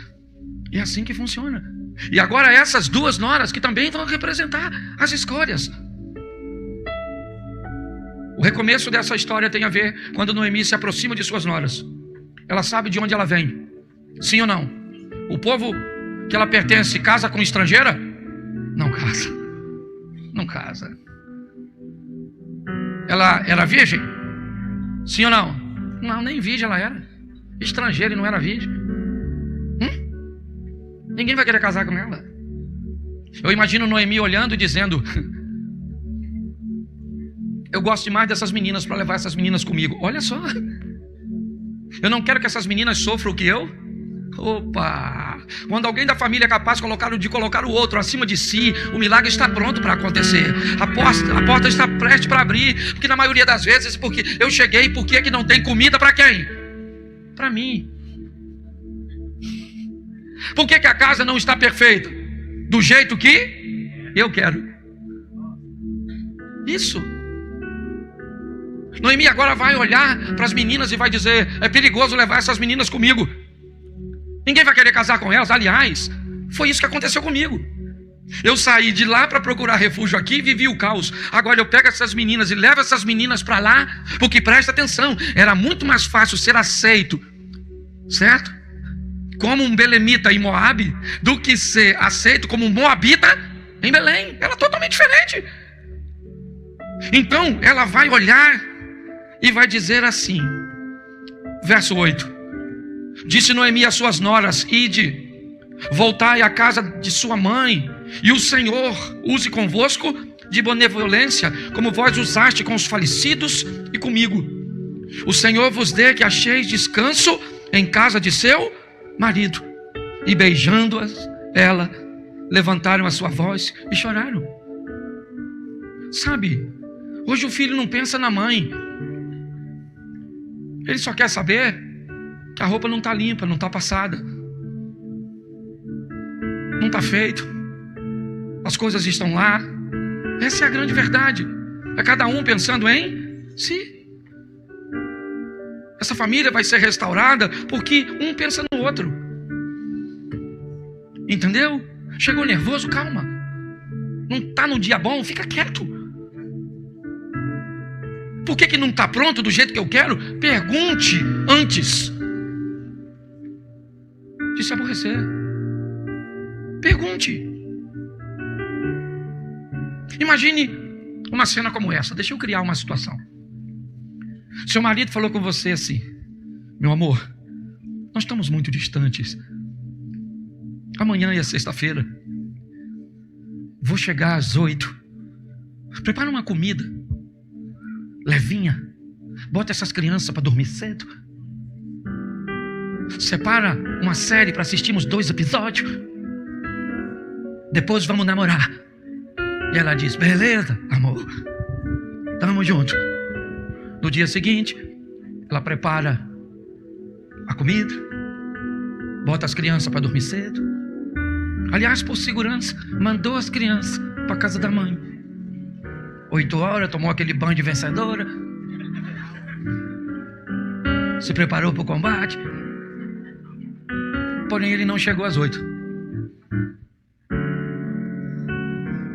E é assim que funciona. E agora essas 2 noras que também vão representar as escolhas. O recomeço dessa história tem a ver quando Noemi se aproxima de suas noras. Ela sabe de onde ela vem. Sim ou não? O povo que ela pertence casa com estrangeira? Não casa. Não casa. Ela era virgem? Sim ou não? Não, nem virgem ela era. Estrangeira e não era virgem. Ninguém vai querer casar com ela. Eu imagino Noemi olhando e dizendo: eu gosto demais dessas meninas para levar essas meninas comigo. Olha só. Eu não quero que essas meninas sofram o que eu. Opa! Quando alguém da família é capaz de colocar o outro acima de si, o milagre está pronto para acontecer. A porta está prestes para abrir. Porque na maioria das vezes, porque eu cheguei, por que não tem comida para quem? Para mim. Por que a casa não está perfeita? Do jeito que eu quero. Isso. Noemi agora vai olhar para as meninas e vai dizer: é perigoso levar essas meninas comigo. Ninguém vai querer casar com elas. Aliás, foi isso que aconteceu comigo. Eu saí de lá para procurar refúgio aqui e vivi o caos. Agora eu pego essas meninas e levo essas meninas para lá, porque presta atenção, era muito mais fácil ser aceito, certo? Como um belemita em Moabe, do que ser aceito como um moabita em Belém. Era totalmente diferente. Então ela vai olhar e vai dizer assim, verso 8: disse Noemi às suas noras: ide, voltai à casa de sua mãe, e o Senhor use convosco de benevolência, como vós usaste com os falecidos e comigo. O Senhor vos dê que acheis descanso em casa de seu marido. E beijando-as, ela levantaram a sua voz e choraram. Sabe, hoje o filho não pensa na mãe. Ele só quer saber que a roupa não está limpa, não está passada, não está feito, as coisas estão lá. Essa é a grande verdade. É cada um pensando em si. Essa família vai ser restaurada porque um pensa no outro. Entendeu? Chegou nervoso, calma. Não está no dia bom, fica quieto. Por que não está pronto do jeito que eu quero? Pergunte antes de se aborrecer. Pergunte. Imagine uma cena como essa. Deixa eu criar uma situação. Seu marido falou com você assim: meu amor, nós estamos muito distantes. Amanhã é sexta-feira. Vou chegar às 8. Prepara uma comida levinha. Bota essas crianças para dormir cedo. Separa uma série para assistirmos 2 episódios. Depois vamos namorar. E ela diz: beleza, amor, tamo junto. No dia seguinte, ela prepara a comida, bota as crianças para dormir cedo. Aliás, por segurança, mandou as crianças para casa da mãe. 8 horas, tomou aquele banho de vencedora, se preparou para o combate. Porém, ele não chegou às 8.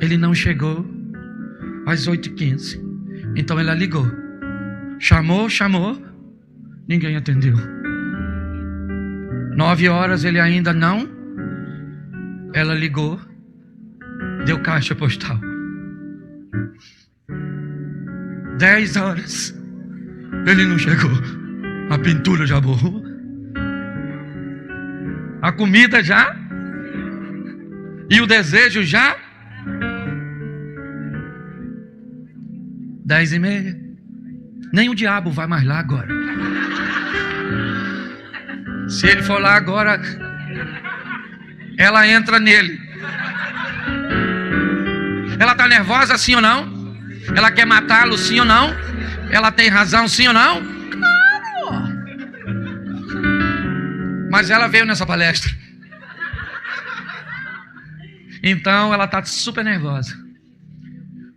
Ele não chegou às 8h15. Então ela ligou. Chamou, ninguém atendeu. 9 horas ele ainda não. Ela ligou, deu caixa postal. 10 horas ele não chegou. A pintura já borrou, a comida já, e o desejo já. 10h30. Nem o diabo vai mais lá agora. Se ele for lá agora, ela entra nele. Ela está nervosa, sim ou não? Ela quer matá-lo, sim ou não? Ela tem razão, sim ou não? Claro! Mas ela veio nessa palestra. Então ela está super nervosa.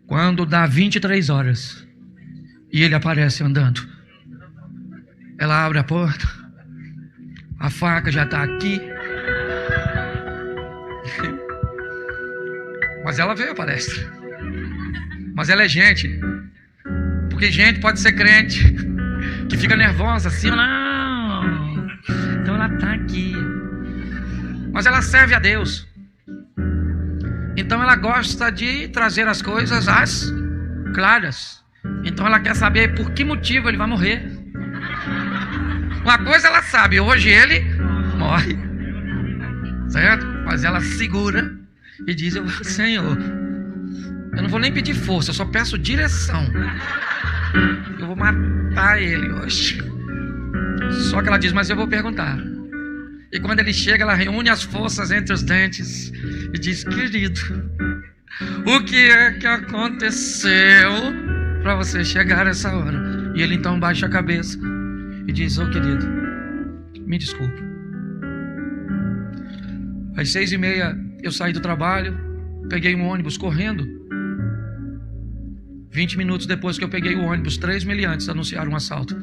Quando dá 23 horas e ele aparece andando, ela abre a porta. A faca já está aqui. Mas ela veio à palestra. Mas ela é gente. Porque gente pode ser crente que fica nervosa assim ou não. Então ela está aqui. Mas ela serve a Deus. Então ela gosta de trazer as coisas às claras. Então ela quer saber por que motivo ele vai morrer. Uma coisa ela sabe: hoje ele morre, certo? Mas ela segura e diz: Senhor, eu não vou nem pedir força, eu só peço direção. Eu vou matar ele hoje. Só que ela diz: mas eu vou perguntar. E quando ele chega, ela reúne as forças entre os dentes e diz: querido, o que é que aconteceu para você chegar a essa hora? E ele então baixa a cabeça e diz: querido, me desculpe. Às 6h30 eu saí do trabalho, peguei um ônibus correndo 20 minutos depois que eu peguei o ônibus, 3 meliantes anunciaram um assalto.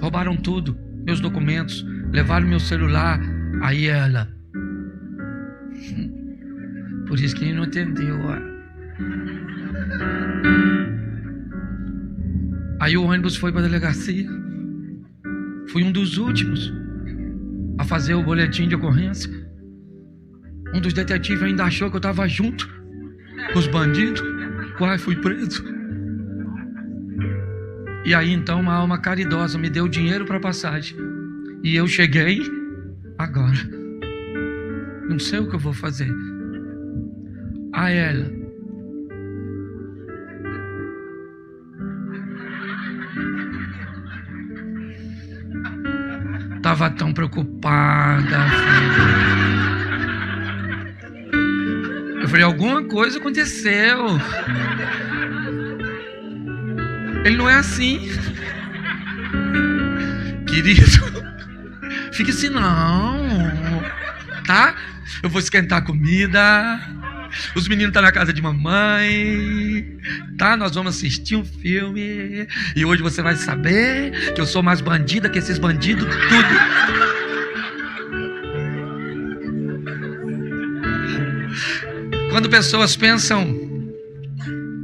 Roubaram tudo, meus documentos, levaram meu celular. Aí ela... Por isso que ele não entendeu. Aí o ônibus foi para a delegacia. Fui um dos últimos a fazer o boletim de ocorrência. Um dos detetives ainda achou que eu estava junto com os bandidos. Quase fui preso. E aí então uma alma caridosa me deu dinheiro para passagem. E eu cheguei agora. Não sei o que eu vou fazer. A ela: estava tão preocupada, filha. Eu falei: alguma coisa aconteceu. Ele não é assim, querido. Fique assim não, tá? Eu vou esquentar a comida. Os meninos estão na casa de mamãe, tá? Nós vamos assistir um filme. E hoje você vai saber que eu sou mais bandida que esses bandidos tudo. Quando pessoas pensam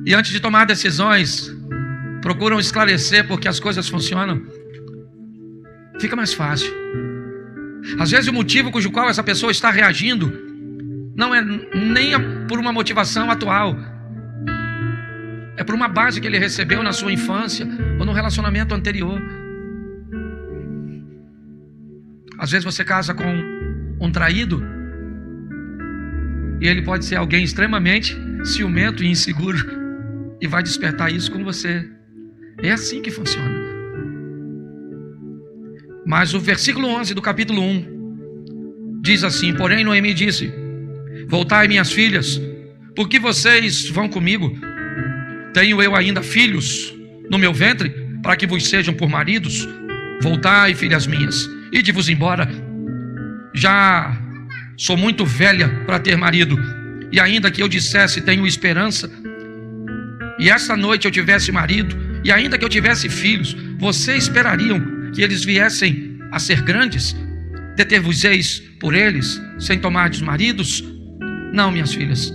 e antes de tomar decisões procuram esclarecer porque as coisas funcionam, fica mais fácil. Às vezes o motivo cujo qual essa pessoa está reagindo não é nem por uma motivação atual, é por uma base que ele recebeu na sua infância ou no relacionamento anterior. Às vezes você casa com um traído e ele pode ser alguém extremamente ciumento e inseguro e vai despertar isso com você. É assim que funciona. Mas o versículo 11 do capítulo 1 diz assim: porém Noemi disse: voltai, minhas filhas, porque vocês vão comigo? Tenho eu ainda filhos no meu ventre, para que vos sejam por maridos? Voltai, filhas minhas, ide-vos embora. Já sou muito velha para ter marido, e ainda que eu dissesse tenho esperança, e esta noite eu tivesse marido, e ainda que eu tivesse filhos, vocês esperariam que eles viessem a ser grandes? Deter-vos-eis por eles, sem tomardes maridos? Não, minhas filhas,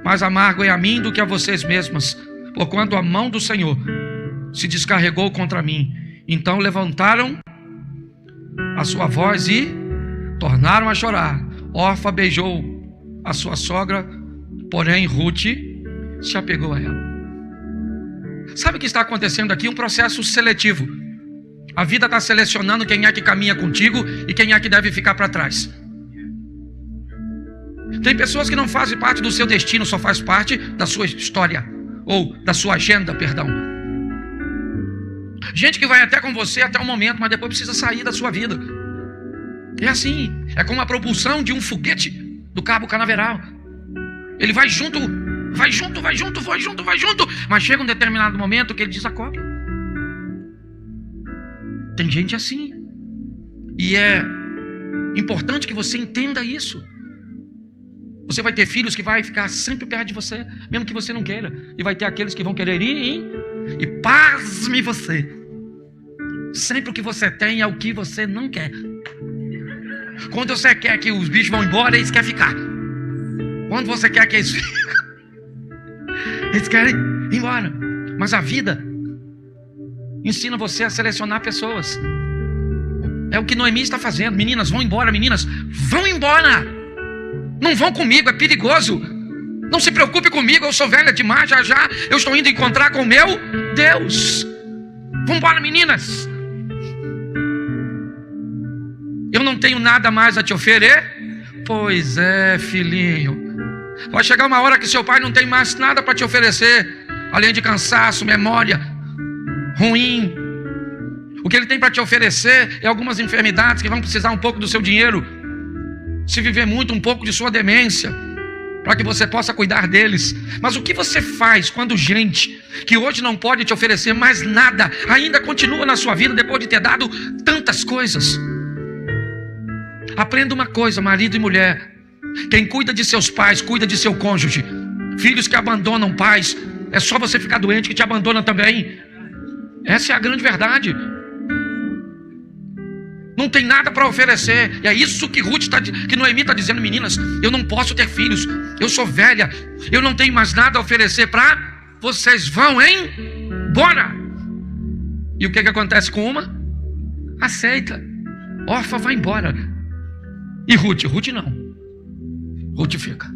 mais amargo é a mim do que a vocês mesmas, porquanto a mão do Senhor se descarregou contra mim. Então levantaram a sua voz e tornaram a chorar. Orfa beijou a sua sogra, porém Ruth se apegou a ela. Sabe o que está acontecendo aqui? Um processo seletivo. A vida está selecionando quem é que caminha contigo e quem é que deve ficar para trás. Tem pessoas que não fazem parte do seu destino, só faz parte da sua história, ou da sua agenda, perdão. Gente que vai até com você até um momento, mas depois precisa sair da sua vida. É assim, é como a propulsão de um foguete do Cabo Canaveral. Ele vai junto, mas chega um determinado momento que ele desacopla. Tem gente assim. E é importante que você entenda isso. Você vai ter filhos que vai ficar sempre perto de você, mesmo que você não queira. E vai ter aqueles que vão querer ir. E pasme você, sempre o que você tem é o que você não quer. Quando você quer que os bichos vão embora, eles querem ficar. Quando você quer que eles fiquem, eles querem ir embora. Mas a vida ensina você a selecionar pessoas. É o que Noemi está fazendo. Meninas, vão embora, meninas, vão embora. Não vão comigo, é perigoso. Não se preocupe comigo, eu sou velha demais, já eu estou indo encontrar com o meu Deus. Vamos embora, meninas. Eu não tenho nada mais a te oferecer? Pois é, filhinho. Vai chegar uma hora que seu pai não tem mais nada para te oferecer, além de cansaço, memória ruim. O que ele tem para te oferecer é algumas enfermidades que vão precisar um pouco do seu dinheiro. Se viver muito, um pouco de sua demência, para que você possa cuidar deles. Mas o que você faz quando gente que hoje não pode te oferecer mais nada ainda continua na sua vida depois de ter dado tantas coisas? Aprenda uma coisa, marido e mulher: quem cuida de seus pais, cuida de seu cônjuge. Filhos que abandonam pais, É só você ficar doente que te abandona também. Essa é a grande verdade. Não tem nada para oferecer. E é isso que que Noemi está dizendo: meninas, eu não posso ter filhos, eu sou velha, eu não tenho mais nada a oferecer para vocês, vão embora. E o que acontece com uma? Aceita. Orfa vai embora. E Ruth não. Ruth fica.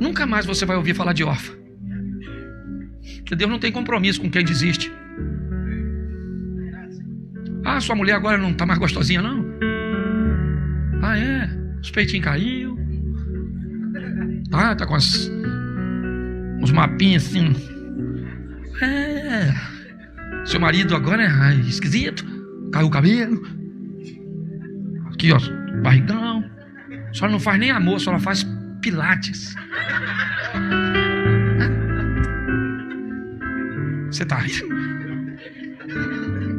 Nunca mais você vai ouvir falar de órfã. Porque Deus não tem compromisso com quem desiste. Ah, sua mulher agora não está mais gostosinha, não? Ah, é? Os peitinhos caiu. Ah, tá com uns mapinhos assim. É. Seu marido agora é esquisito. Caiu o cabelo. Aqui, ó, barrigão. Só não faz nem amor, só ela faz pilates. Você tá aí?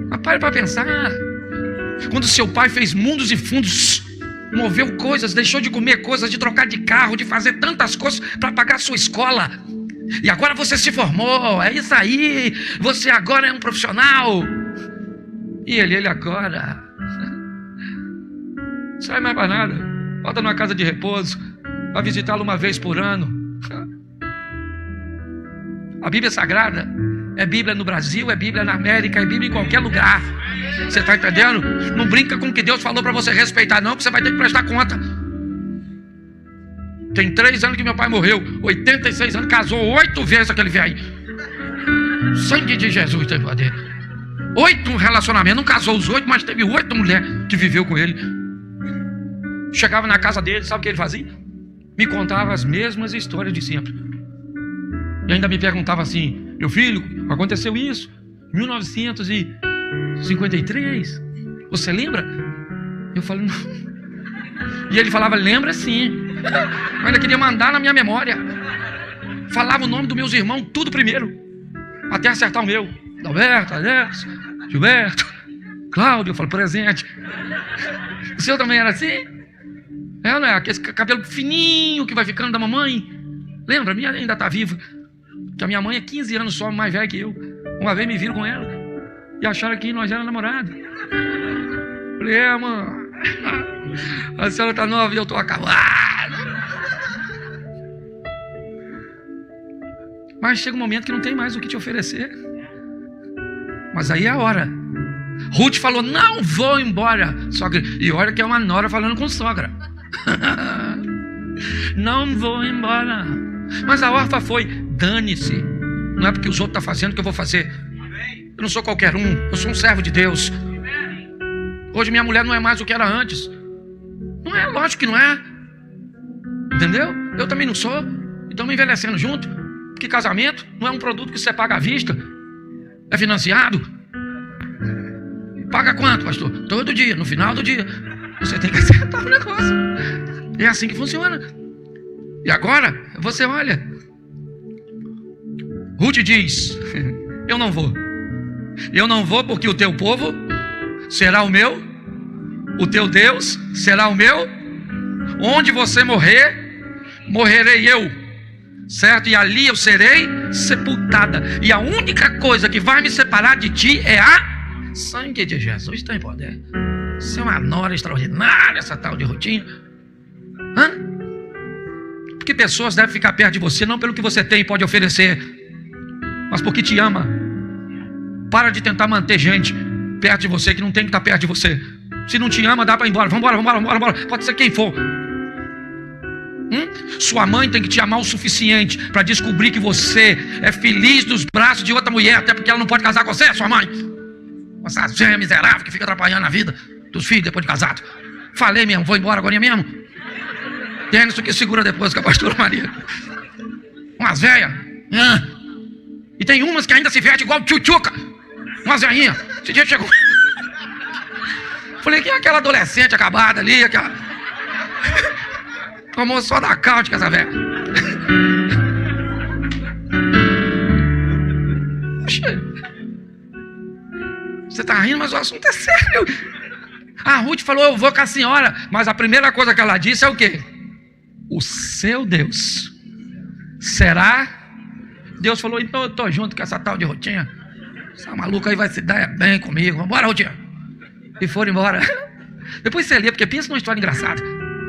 Mas pare para pensar. Quando seu pai fez mundos e fundos, moveu coisas, deixou de comer coisas, de trocar de carro, de fazer tantas coisas para pagar a sua escola. E agora você se formou, é isso aí. Você agora é um profissional. E ele agora sai mais para nada. Volta numa casa de repouso, vai visitá-lo uma vez por ano. A Bíblia Sagrada é Bíblia no Brasil, é Bíblia na América, é Bíblia em qualquer lugar. Você está entendendo? Não brinca com o que Deus falou para você respeitar, não, que você vai ter que prestar conta. Tem 3 anos que meu pai morreu, 86 anos, casou 8 vezes aquele velho. Sangue de Jesus tem poder. 8 relacionamentos, não casou os 8, mas teve 8 mulheres que viveu com ele. Chegava na casa dele, sabe o que ele fazia? Me contava as mesmas histórias de sempre. E ainda me perguntava assim: meu filho, aconteceu isso, 1953, você lembra? Eu falei, não. E ele falava, lembra sim. Eu ainda queria mandar na minha memória. Falava o nome dos meus irmãos, tudo primeiro, até acertar o meu. Alberto, Alex, Gilberto, Cláudio. Eu falo, presente. O seu também era assim? É, não é? Aquele cabelo fininho que vai ficando da mamãe. Lembra? A minha ainda está viva. Que a minha mãe é 15 anos só mais velha que eu. Uma vez me viram com ela e acharam que nós éramos namorados. Falei, mano, a senhora tá nova e eu tô acabado. Mas chega um momento que não tem mais o que te oferecer. Mas aí é a hora. Ruth falou, não vou embora, sogra. E olha que é uma nora falando com sogra. Não vou embora. Mas a órfã foi, dane-se. Não é porque os outros estão fazendo que eu vou fazer. Eu não sou qualquer um, eu sou um servo de Deus. Hoje minha mulher não é mais o que era antes. Não é, lógico que não é. Entendeu? Eu também não sou. E estamos envelhecendo junto. Porque casamento não é um produto que você paga à vista. É financiado. Paga quanto, pastor? Todo dia, no final do dia. Você tem que acertar o negócio. É assim que funciona. E agora, você olha. Ruth diz, eu não vou. Eu não vou porque o teu povo será o meu. O teu Deus será o meu. Onde você morrer, morrerei eu. Certo? E ali eu serei sepultada. E a única coisa que vai me separar de ti é a sangue de Jesus. Tem poder. Isso é uma nora extraordinária, essa tal de rotina. Hã? Porque pessoas devem ficar perto de você não pelo que você tem e pode oferecer, mas porque te ama. Para de tentar manter gente perto de você que não tem que estar perto de você. Se não te ama, dá para ir embora. Vambora. Pode ser quem for. Sua mãe tem que te amar o suficiente para descobrir que você é feliz nos braços de outra mulher, até porque ela não pode casar com você, sua mãe. Essa gêmea miserável que fica atrapalhando a vida dos filhos depois de casado. Falei mesmo, vou embora agora mesmo. Tem isso que segura depois com a pastora Maria. Umas velhas. E tem umas que ainda se veste igual tchutchuca. Umas velhinhas. Esse dia chegou. Falei, quem é aquela adolescente acabada ali? Aquela... Tomou só da cáutica essa velha. Você tá rindo, mas o assunto é sério. A Ruth falou, eu vou com a senhora. Mas a primeira coisa que ela disse é o quê? O seu Deus Será? Deus falou, então eu estou junto com essa tal de Rutinha. Essa maluca aí vai se dar bem comigo. Vambora, Rutinha. E foram embora. Depois você lê, porque pensa numa história engraçada.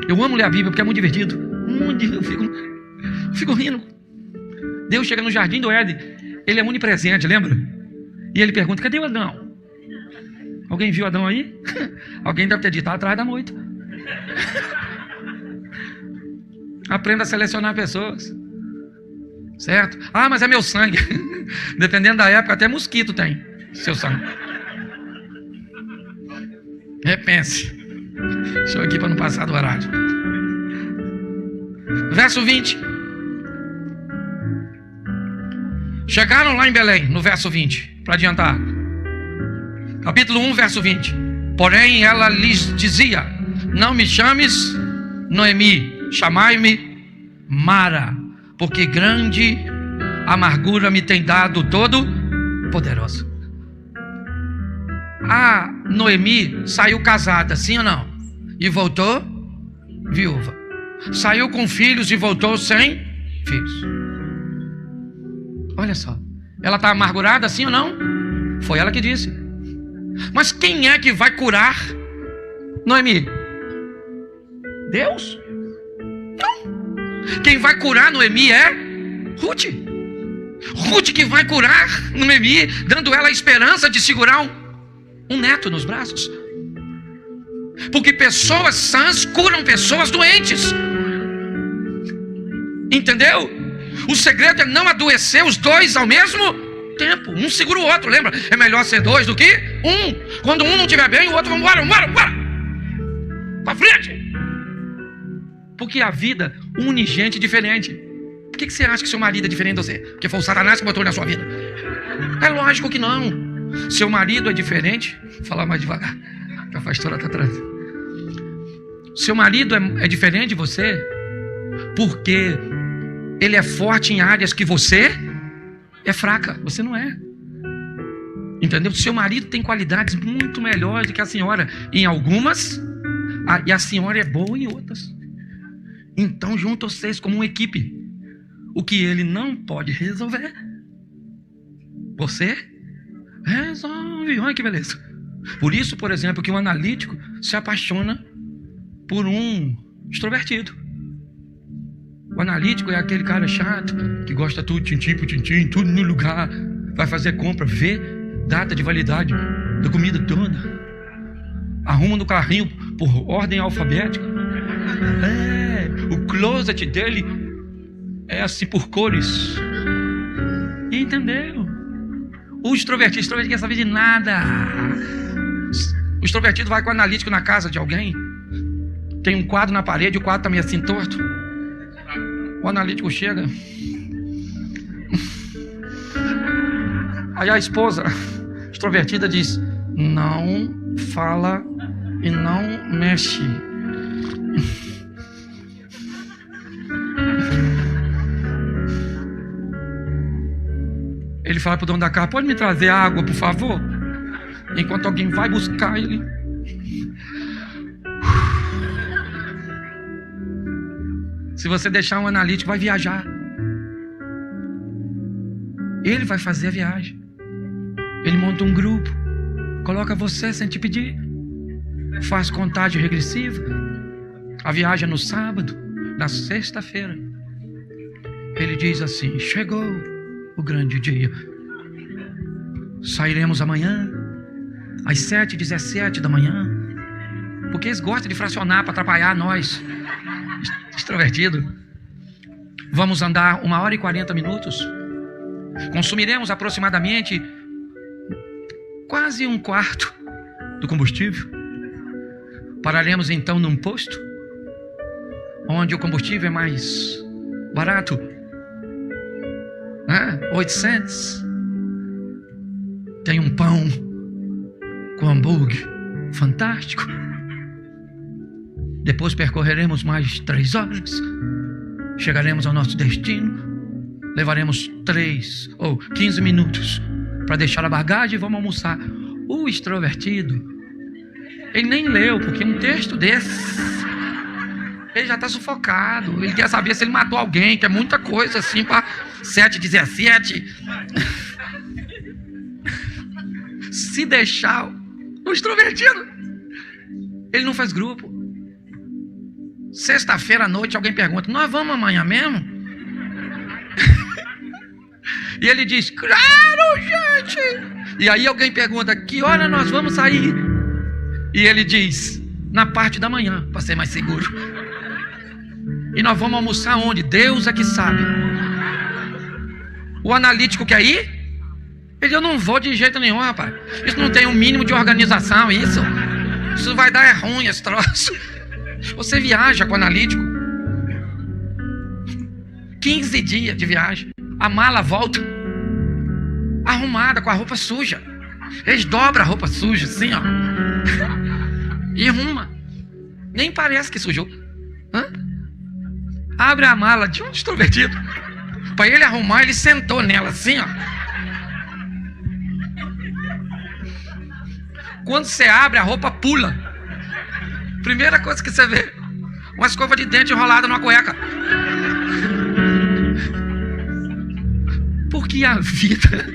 Eu amo ler a Bíblia porque é muito divertido. Eu fico rindo. Deus chega no jardim do Éden. Ele é onipresente, lembra? E ele pergunta, cadê o Adão? Alguém viu Adão aí? Alguém deve ter dito, tá atrás da moita. Aprenda a selecionar pessoas. Certo? Ah, mas é meu sangue. Dependendo da época, até mosquito tem seu sangue. Repense. Estou aqui para não passar do horário. Verso 20. Chegaram lá em Belém, no verso 20, para adiantar. Capítulo 1, verso 20. Porém, ela lhes dizia: não me chames Noemi, chamai-me Mara, porque grande amargura me tem dado o Todo-Poderoso. A Noemi saiu casada, sim ou não? E voltou viúva. Saiu com filhos e voltou sem filhos. Olha só. Ela está amargurada, sim ou não? Foi ela que disse. Mas quem é que vai curar Noemi? Deus? Não. Quem vai curar Noemi é Ruth. Ruth que vai curar Noemi, dando ela a esperança de segurar um neto nos braços. Porque pessoas sãs curam pessoas doentes. Entendeu? O segredo é não adoecer os dois ao mesmo tempo. Um segura o outro, lembra? É melhor ser dois do que um. Quando um não estiver bem, o outro vai embora. Pra frente. Porque a vida une gente diferente. Por que você acha que seu marido é diferente de você? Porque foi o Satanás que botou ele na sua vida. É lógico que não. Seu marido é diferente. Vou falar mais devagar, que a pastora está atrás. Seu marido é diferente de você porque ele é forte em áreas que você é fraca. Você não é. Entendeu? Seu marido tem qualidades muito melhores do que a senhora em algumas, e a senhora é boa em outras. Então junta vocês como uma equipe. O que ele não pode resolver, você resolve. Olha que beleza. Por isso, por exemplo, que um analítico se apaixona por um extrovertido. O analítico é aquele cara chato que gosta tudo, tintim por tintim, tudo no lugar. Vai fazer compra, vê data de validade da comida toda. Arruma no carrinho por ordem alfabética. O closet dele é assim por cores. Entendeu? O extrovertido quer saber de nada. O extrovertido vai com o analítico na casa de alguém. Tem um quadro na parede, o quadro está meio assim torto. O analítico chega. Aí a esposa extrovertida diz: não fala e não mexe. Ele fala para o dono da casa: pode me trazer água, por favor? Enquanto alguém vai buscar ele. Se você deixar um analítico, vai viajar. Ele vai fazer a viagem. Ele monta um grupo, coloca você sem te pedir, faz contagem regressiva. A viagem é no sábado, na sexta-feira. Ele diz assim: chegou o grande dia. Sairemos amanhã às 7h17 da manhã. Porque eles gostam de fracionar para atrapalhar nós, extrovertido. Vamos andar 1h40. Consumiremos aproximadamente quase um quarto do combustível. Pararemos então num posto onde o combustível é mais barato, 800. Tem um pão com hambúrguer fantástico. Depois percorreremos mais 3 horas. Chegaremos ao nosso destino. Levaremos 3 ou 15 minutos para deixar a bagagem e vamos almoçar. O extrovertido, ele nem leu, porque um texto desse Ele já está sufocado. Ele quer saber se ele matou alguém, que é muita coisa assim para 7:17. Se deixar, o extrovertido, ele não faz grupo. Sexta-feira à noite alguém pergunta: nós vamos amanhã mesmo? E ele diz: claro, gente. E aí alguém pergunta: que hora nós vamos sair? E ele diz: na parte da manhã, para ser mais seguro. E nós vamos almoçar onde? Deus é que sabe. O analítico quer ir? Ele: eu não vou de jeito nenhum, rapaz. Isso não tem um mínimo de organização, isso vai dar ruim, esse troço. Você viaja com o analítico 15 dias de viagem. A mala volta arrumada, com a roupa suja. Eles dobram a roupa suja assim, ó, e arruma. Nem parece que sujou. Abre a mala de um extrovertido. Para ele arrumar, ele sentou nela assim, ó. Quando você abre, a roupa pula. Primeira coisa que você vê: uma escova de dente enrolada numa cueca. Porque a vida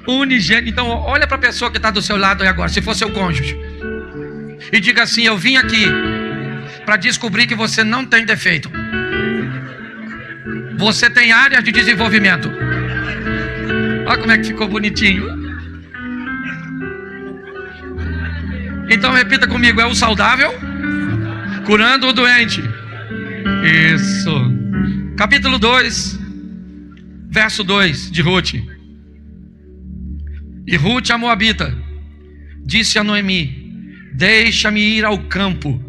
unigênita. Então olha para a pessoa que está do seu lado aí agora, se for seu cônjuge, e diga assim: eu vim aqui para descobrir que você não tem defeito. Você tem áreas de desenvolvimento. Olha como é que ficou bonitinho. Então repita comigo: é o saudável curando o doente. Isso. Capítulo 2, verso 2 de Ruth. E Ruth, a moabita, disse a Noemi: deixa-me ir ao campo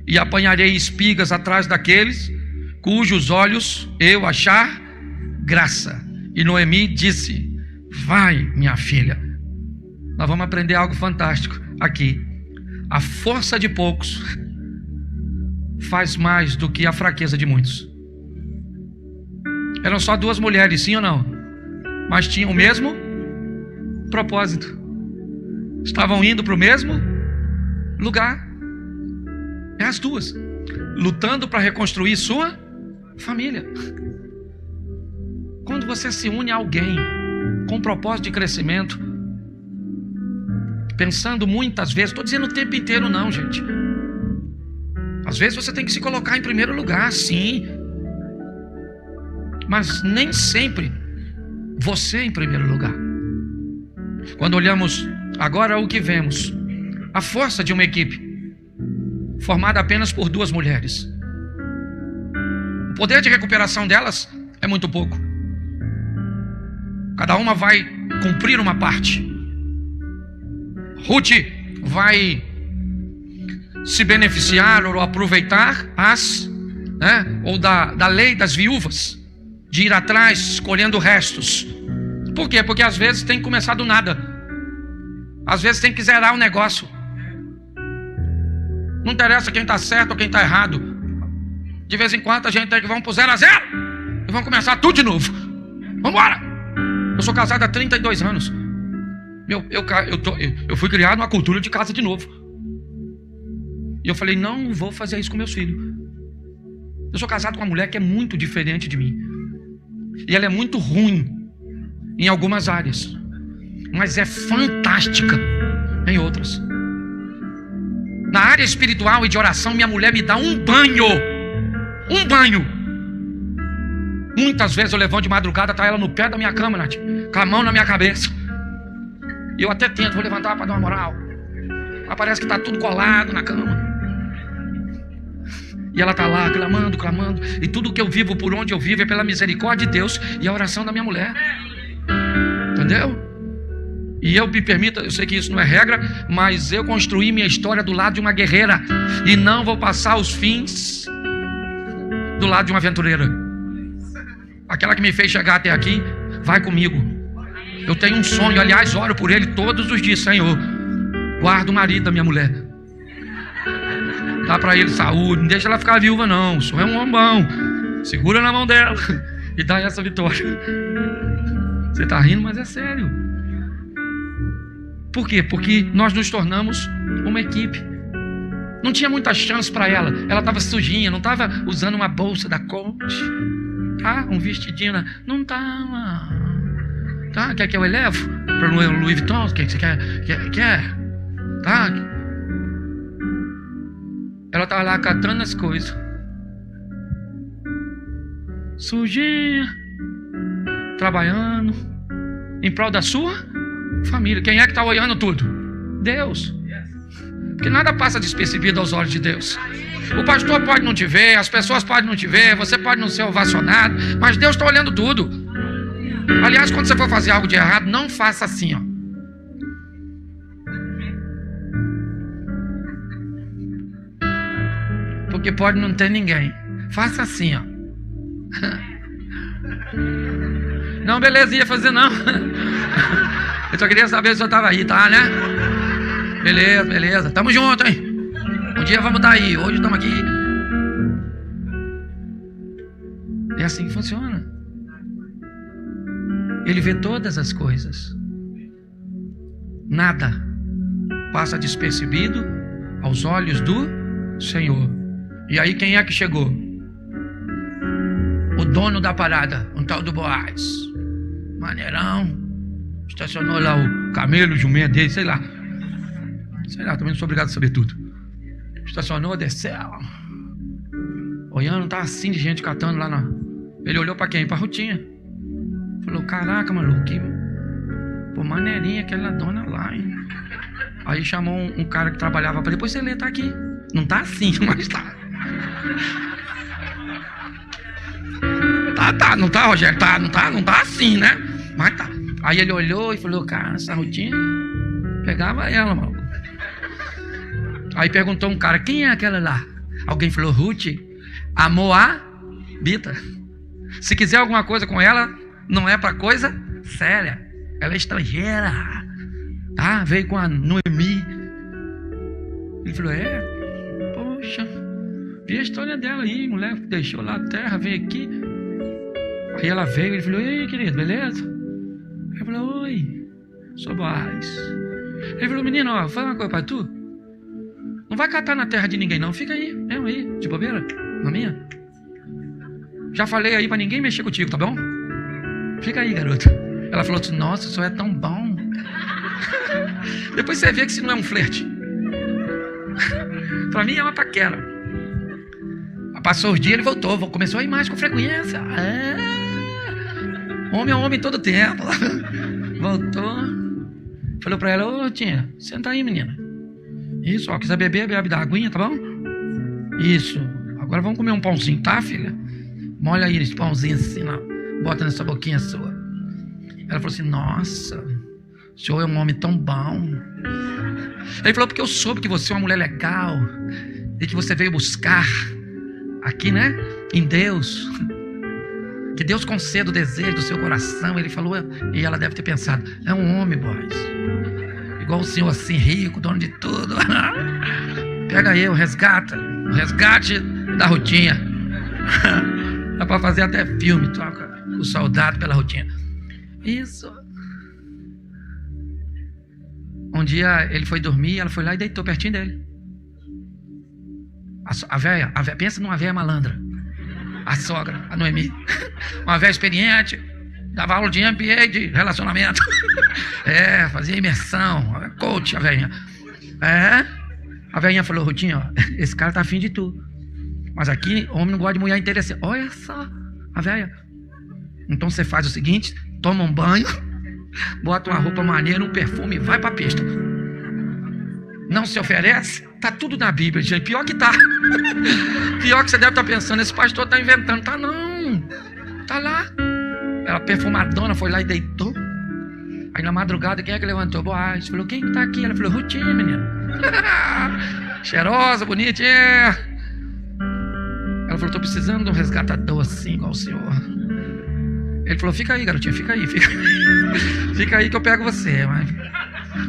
e apanharei espigas atrás daqueles cujos olhos eu achar graça. E Noemi disse: vai, minha filha. Nós vamos aprender algo fantástico aqui. A força de poucos faz mais do que a fraqueza de muitos. Eram só duas mulheres, sim ou não? Mas tinham o mesmo propósito. Estavam indo para o mesmo lugar. É as duas, lutando para reconstruir sua família. Quando você se une a alguém com propósito de crescimento, pensando muitas vezes, estou dizendo o tempo inteiro não, gente. Às vezes você tem que se colocar em primeiro lugar, sim. Mas nem sempre você em primeiro lugar. Quando olhamos agora o que vemos: a força de uma equipe formada apenas por duas mulheres. O poder de recuperação delas é muito pouco. Cada uma vai cumprir uma parte. Ruth vai se beneficiar ou aproveitar ou da lei das viúvas, de ir atrás escolhendo restos. Por quê? Porque às vezes tem que começar do nada. Às vezes tem que zerar o negócio. Não interessa quem está certo ou quem está errado. De vez em quando a gente tem que vamos para o 0 a 0 e vamos começar tudo de novo. Vamos embora. Eu sou casado há 32 anos. Eu fui criado numa cultura de casa de novo. E eu falei: não vou fazer isso com meus filhos. Eu sou casado com uma mulher que é muito diferente de mim. E ela é muito ruim em algumas áreas, mas é fantástica em outras. Na área espiritual e de oração, minha mulher me dá um banho. Um banho. Muitas vezes eu levanto de madrugada, tá ela no pé da minha cama, Nath, com a mão na minha cabeça. E eu até tento, vou levantar para dar uma moral. Mas parece que está tudo colado na cama. E ela está lá clamando, clamando. E tudo que eu vivo, por onde eu vivo, é pela misericórdia de Deus e a oração da minha mulher. Entendeu? E eu me permita, eu sei que isso não é regra, mas eu construí minha história do lado de uma guerreira. E não vou passar os fins do lado de uma aventureira. Aquela que me fez chegar até aqui, vai comigo. Eu tenho um sonho, aliás, oro por ele todos os dias: Senhor, guarda o marido da minha mulher. Dá para ele saúde, não deixa ela ficar viúva não. O Senhor é um homem bom. Segura na mão dela e dá essa vitória. Você está rindo, mas é sério. Por quê? Porque nós nos tornamos uma equipe. Não tinha muita chance para ela. Ela estava sujinha, não estava usando uma bolsa da Coach, tá? Um vestidinho, não estava. Tá? Quer que eu elevo para o Louis Vuitton? O que você quer? Tá? Ela estava lá catando as coisas. Sujinha, trabalhando em prol da sua família. Quem é que está olhando tudo? Deus. Porque nada passa despercebido aos olhos de Deus. O pastor pode não te ver, as pessoas podem não te ver, você pode não ser ovacionado, mas Deus está olhando tudo. Aliás, quando você for fazer algo de errado, não faça assim, ó. Porque pode não ter ninguém. Faça assim, ó. Não, beleza, ia fazer não. Eu só queria saber se eu estava aí, tá, né? Beleza. Tamo junto, hein? Um dia vamos estar aí, hoje estamos aqui. É assim que funciona. Ele vê todas as coisas. Nada passa despercebido aos olhos do Senhor. E aí quem é que chegou? O dono da parada, um tal do Boaz. Maneirão. Estacionou lá o camelo, o jumento dele, sei lá, também não sou obrigado a saber tudo. Estacionou, desceu. Olhando, tá assim de gente catando lá na... Ele olhou pra quem? Pra Rutinha. Falou, caraca, maluco, que... Pô, maneirinha aquela dona lá, hein? Aí chamou um cara que trabalhava pra... Depois você lê, tá aqui. Não tá assim, mas tá. Tá, não tá, Rogério? Tá, não tá assim, né? Mas tá. Aí ele olhou e falou, cara, essa Rutinha pegava ela, maluco. Aí perguntou um cara, quem é aquela lá? Alguém falou, Ruth, a Moabita. Se quiser alguma coisa com ela, não é pra coisa séria. Ela é estrangeira, tá? Veio com a Noemi. Ele falou, poxa, vi a história dela aí, mulher deixou lá a terra, veio aqui. Aí ela veio, ele falou, ei, querido, beleza? Ele falou, oi, sou Boaz. Ele falou, menino, ó, fala uma coisa pra tu. Não vai catar na terra de ninguém não, fica aí, mesmo aí, de bobeira, na minha. Já falei aí pra ninguém mexer contigo, tá bom? Fica aí, garoto. Ela falou assim, nossa, isso é tão bom. Depois você vê que isso não é um flerte. Pra mim é uma paquera. Passou os dias, ele voltou, começou a ir mais com frequência. Homem é homem todo tempo. Voltou. Falou pra ela, ô tia, senta aí, menina. Isso, ó, quiser beber, bebe da aguinha, tá bom? Isso. Agora vamos comer um pãozinho, tá, filha? Molha aí esse pãozinho assim, bota nessa boquinha sua. Ela falou assim, nossa, o senhor é um homem tão bom. Ele falou, porque eu soube que você é uma mulher legal e que você veio buscar aqui, né, em Deus. Que Deus conceda o desejo do seu coração. Ele falou, e ela deve ter pensado, é um homem, boys, igual o senhor assim, rico, dono de tudo. Pega aí, o resgate da Rutinha. Dá pra fazer até filme, troca o soldado pela Rutinha. Isso. Um dia ele foi dormir, ela foi lá e deitou pertinho dele. A véia, pensa numa véia malandra. A sogra, a Noemi. Uma véia experiente, dava aula de MBA de relacionamento. Fazia imersão, coach, a véia. A véia falou, Rutinha, ó, esse cara tá afim de tu. Mas aqui, homem não gosta de mulher interessante. Olha só, a véia. Então você faz o seguinte, toma um banho, bota uma roupa maneira, um perfume e vai pra pista. Não se oferece? Tá tudo na Bíblia, gente. Pior que tá. Pior que você deve estar pensando, esse pastor tá inventando. Tá não. Tá lá. Ela perfumadona foi lá e deitou. Aí na madrugada, quem é que levantou? Boaz. Falou, quem tá aqui? Ela falou, Rutinha, menina. Cheirosa, bonitinha. Ela falou, tô precisando de um resgatador assim, igual o senhor. Ele falou, fica aí, garotinha, fica aí. Fica aí que eu pego você. Mas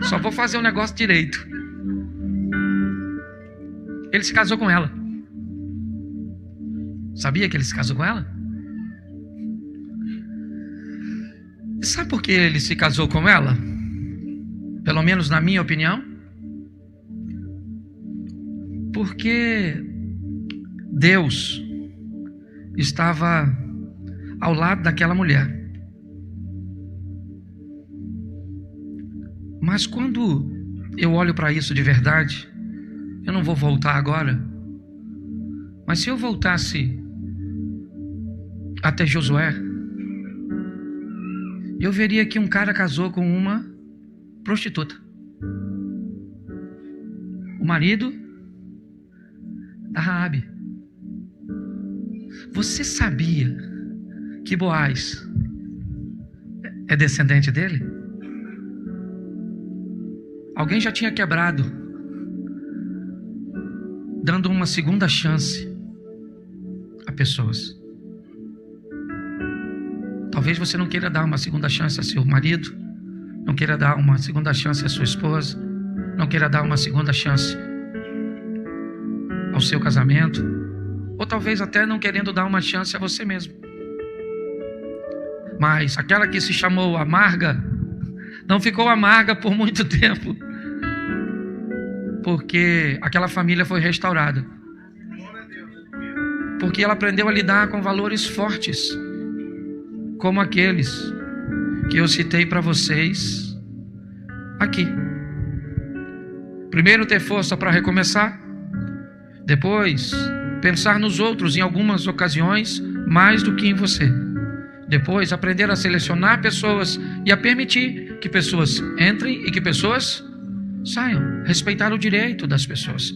só vou fazer um negócio direito. Ele se casou com ela. Sabia que ele se casou com ela? E sabe por que ele se casou com ela? Pelo menos na minha opinião. porque Deus estava ao lado daquela mulher. Mas quando eu olho para isso de verdade, eu não vou voltar agora, mas se eu voltasse até Josué, eu veria que um cara casou com uma prostituta. O marido da Raabe. Você sabia que Boaz é descendente dele? Alguém já tinha quebrado, dando uma segunda chance a pessoas. Talvez você não queira dar uma segunda chance a seu marido, não queira dar uma segunda chance a sua esposa, não queira dar uma segunda chance ao seu casamento, ou talvez até não querendo dar uma chance a você mesmo. Mas aquela que se chamou amarga, não ficou amarga por muito tempo, porque aquela família foi restaurada, porque ela aprendeu a lidar com valores fortes, como aqueles que eu citei para vocês aqui. Primeiro, ter força para recomeçar. Depois, pensar nos outros em algumas ocasiões mais do que em você. Depois, aprender a selecionar pessoas e a permitir que pessoas entrem e que pessoas saiam. Respeitar o direito das pessoas,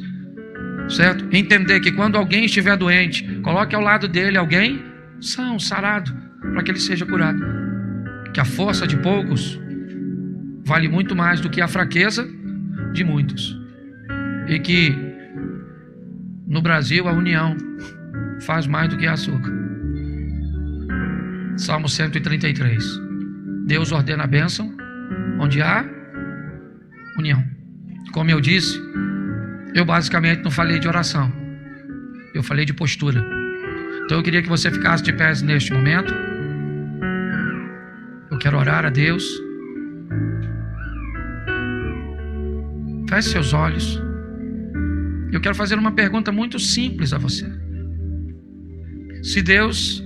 certo? Entender que quando alguém estiver doente, coloque ao lado dele alguém são, sarado, para que ele seja curado. Que a força de poucos vale muito mais do que a fraqueza de muitos. E que no Brasil a união faz mais do que açúcar. Salmo 133. Deus ordena a bênção onde há união. Como eu disse, eu basicamente não falei de oração, eu falei de postura. Então eu queria que você ficasse de pés neste momento. Eu quero orar a Deus. Feche seus olhos. Eu quero fazer uma pergunta muito simples a você. Se Deus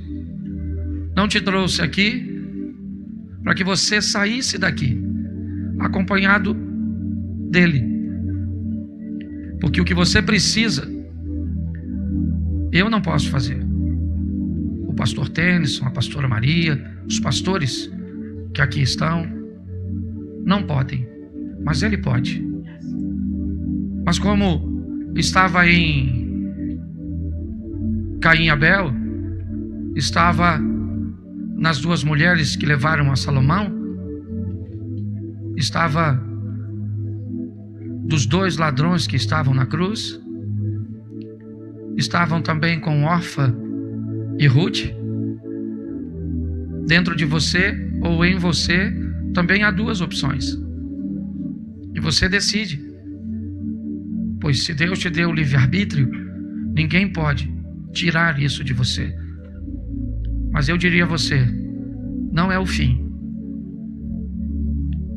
não te trouxe aqui para que você saísse daqui acompanhado dele, porque o que você precisa eu não posso fazer. O pastor Tennyson, a pastora Maria, os pastores que aqui estão não podem, mas ele pode. Mas como estava em Caim e Abel, estava nas duas mulheres que levaram a Salomão, estava dos dois ladrões que estavam na cruz, estavam também com Orfa e Ruth. Dentro de você ou em você também há duas opções, e você decide. Pois se Deus te deu o livre-arbítrio, ninguém pode tirar isso de você. Mas eu diria a você, não é o fim.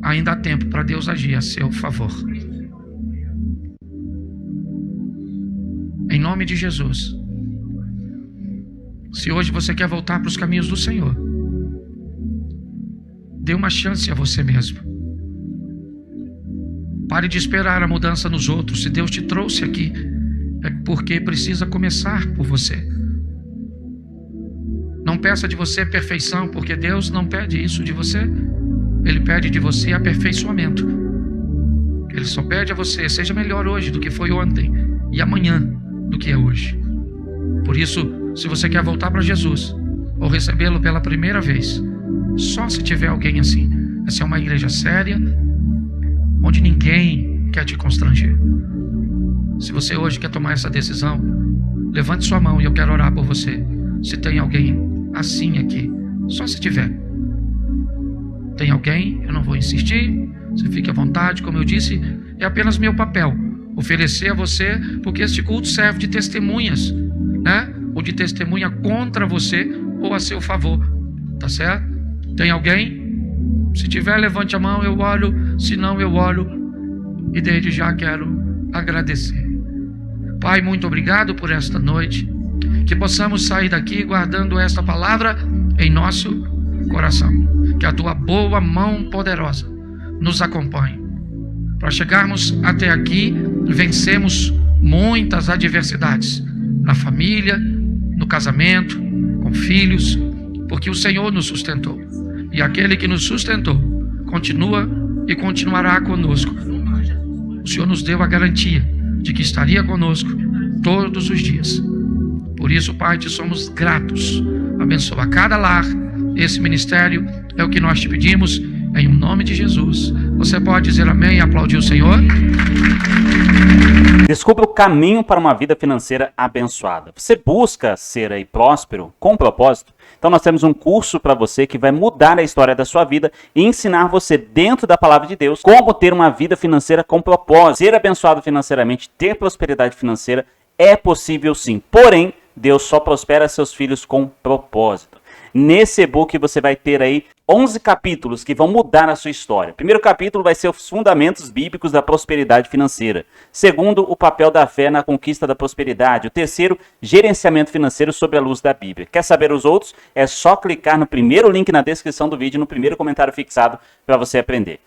Ainda há tempo para Deus agir a seu favor. Em nome de Jesus. Se hoje você quer voltar para os caminhos do Senhor, dê uma chance a você mesmo. Pare de esperar a mudança nos outros. Se Deus te trouxe aqui, é porque precisa começar por você. Não peça de você perfeição, porque Deus não pede isso de você. Ele pede de você aperfeiçoamento. Ele só pede a você, seja melhor hoje do que foi ontem, e amanhã do que é hoje. Por isso, se você quer voltar para Jesus, ou recebê-lo pela primeira vez, só se tiver alguém assim. Essa é uma igreja séria, onde ninguém quer te constranger. Se você hoje quer tomar essa decisão, levante sua mão e eu quero orar por você. Se tem alguém assim aqui, só se tiver. Tem alguém? Eu não vou insistir, você fique à vontade. Como eu disse, é apenas meu papel oferecer a você, porque este culto serve de testemunhas, né? Ou de testemunha contra você ou a seu favor, tá certo? Tem alguém? Se tiver, levante a mão, eu oro. Se não, eu oro. E desde já quero agradecer. Pai, muito obrigado por esta noite. Que possamos sair daqui guardando esta palavra em nosso coração. Que a tua boa mão poderosa nos acompanhe. Para chegarmos até aqui, vencemos muitas adversidades. Na família, no casamento, com filhos, porque o Senhor nos sustentou. E aquele que nos sustentou continua e continuará conosco. O Senhor nos deu a garantia de que estaria conosco todos os dias. Por isso, Pai, te somos gratos. Abençoa cada lar. Esse ministério é o que nós te pedimos, em nome de Jesus. Você pode dizer amém e aplaudir o Senhor? Descubra o caminho para uma vida financeira abençoada. Você busca ser aí próspero com propósito? Então nós temos um curso para você que vai mudar a história da sua vida e ensinar você dentro da palavra de Deus como ter uma vida financeira com propósito. Ser abençoado financeiramente, ter prosperidade financeira é possível sim. Porém, Deus só prospera seus filhos com propósito. Nesse e-book você vai ter aí 11 capítulos que vão mudar a sua história. O primeiro capítulo vai ser os fundamentos bíblicos da prosperidade financeira. Segundo, o papel da fé na conquista da prosperidade. O terceiro, gerenciamento financeiro sob a luz da Bíblia. Quer saber os outros? É só clicar no primeiro link na descrição do vídeo, no primeiro comentário fixado, para você aprender.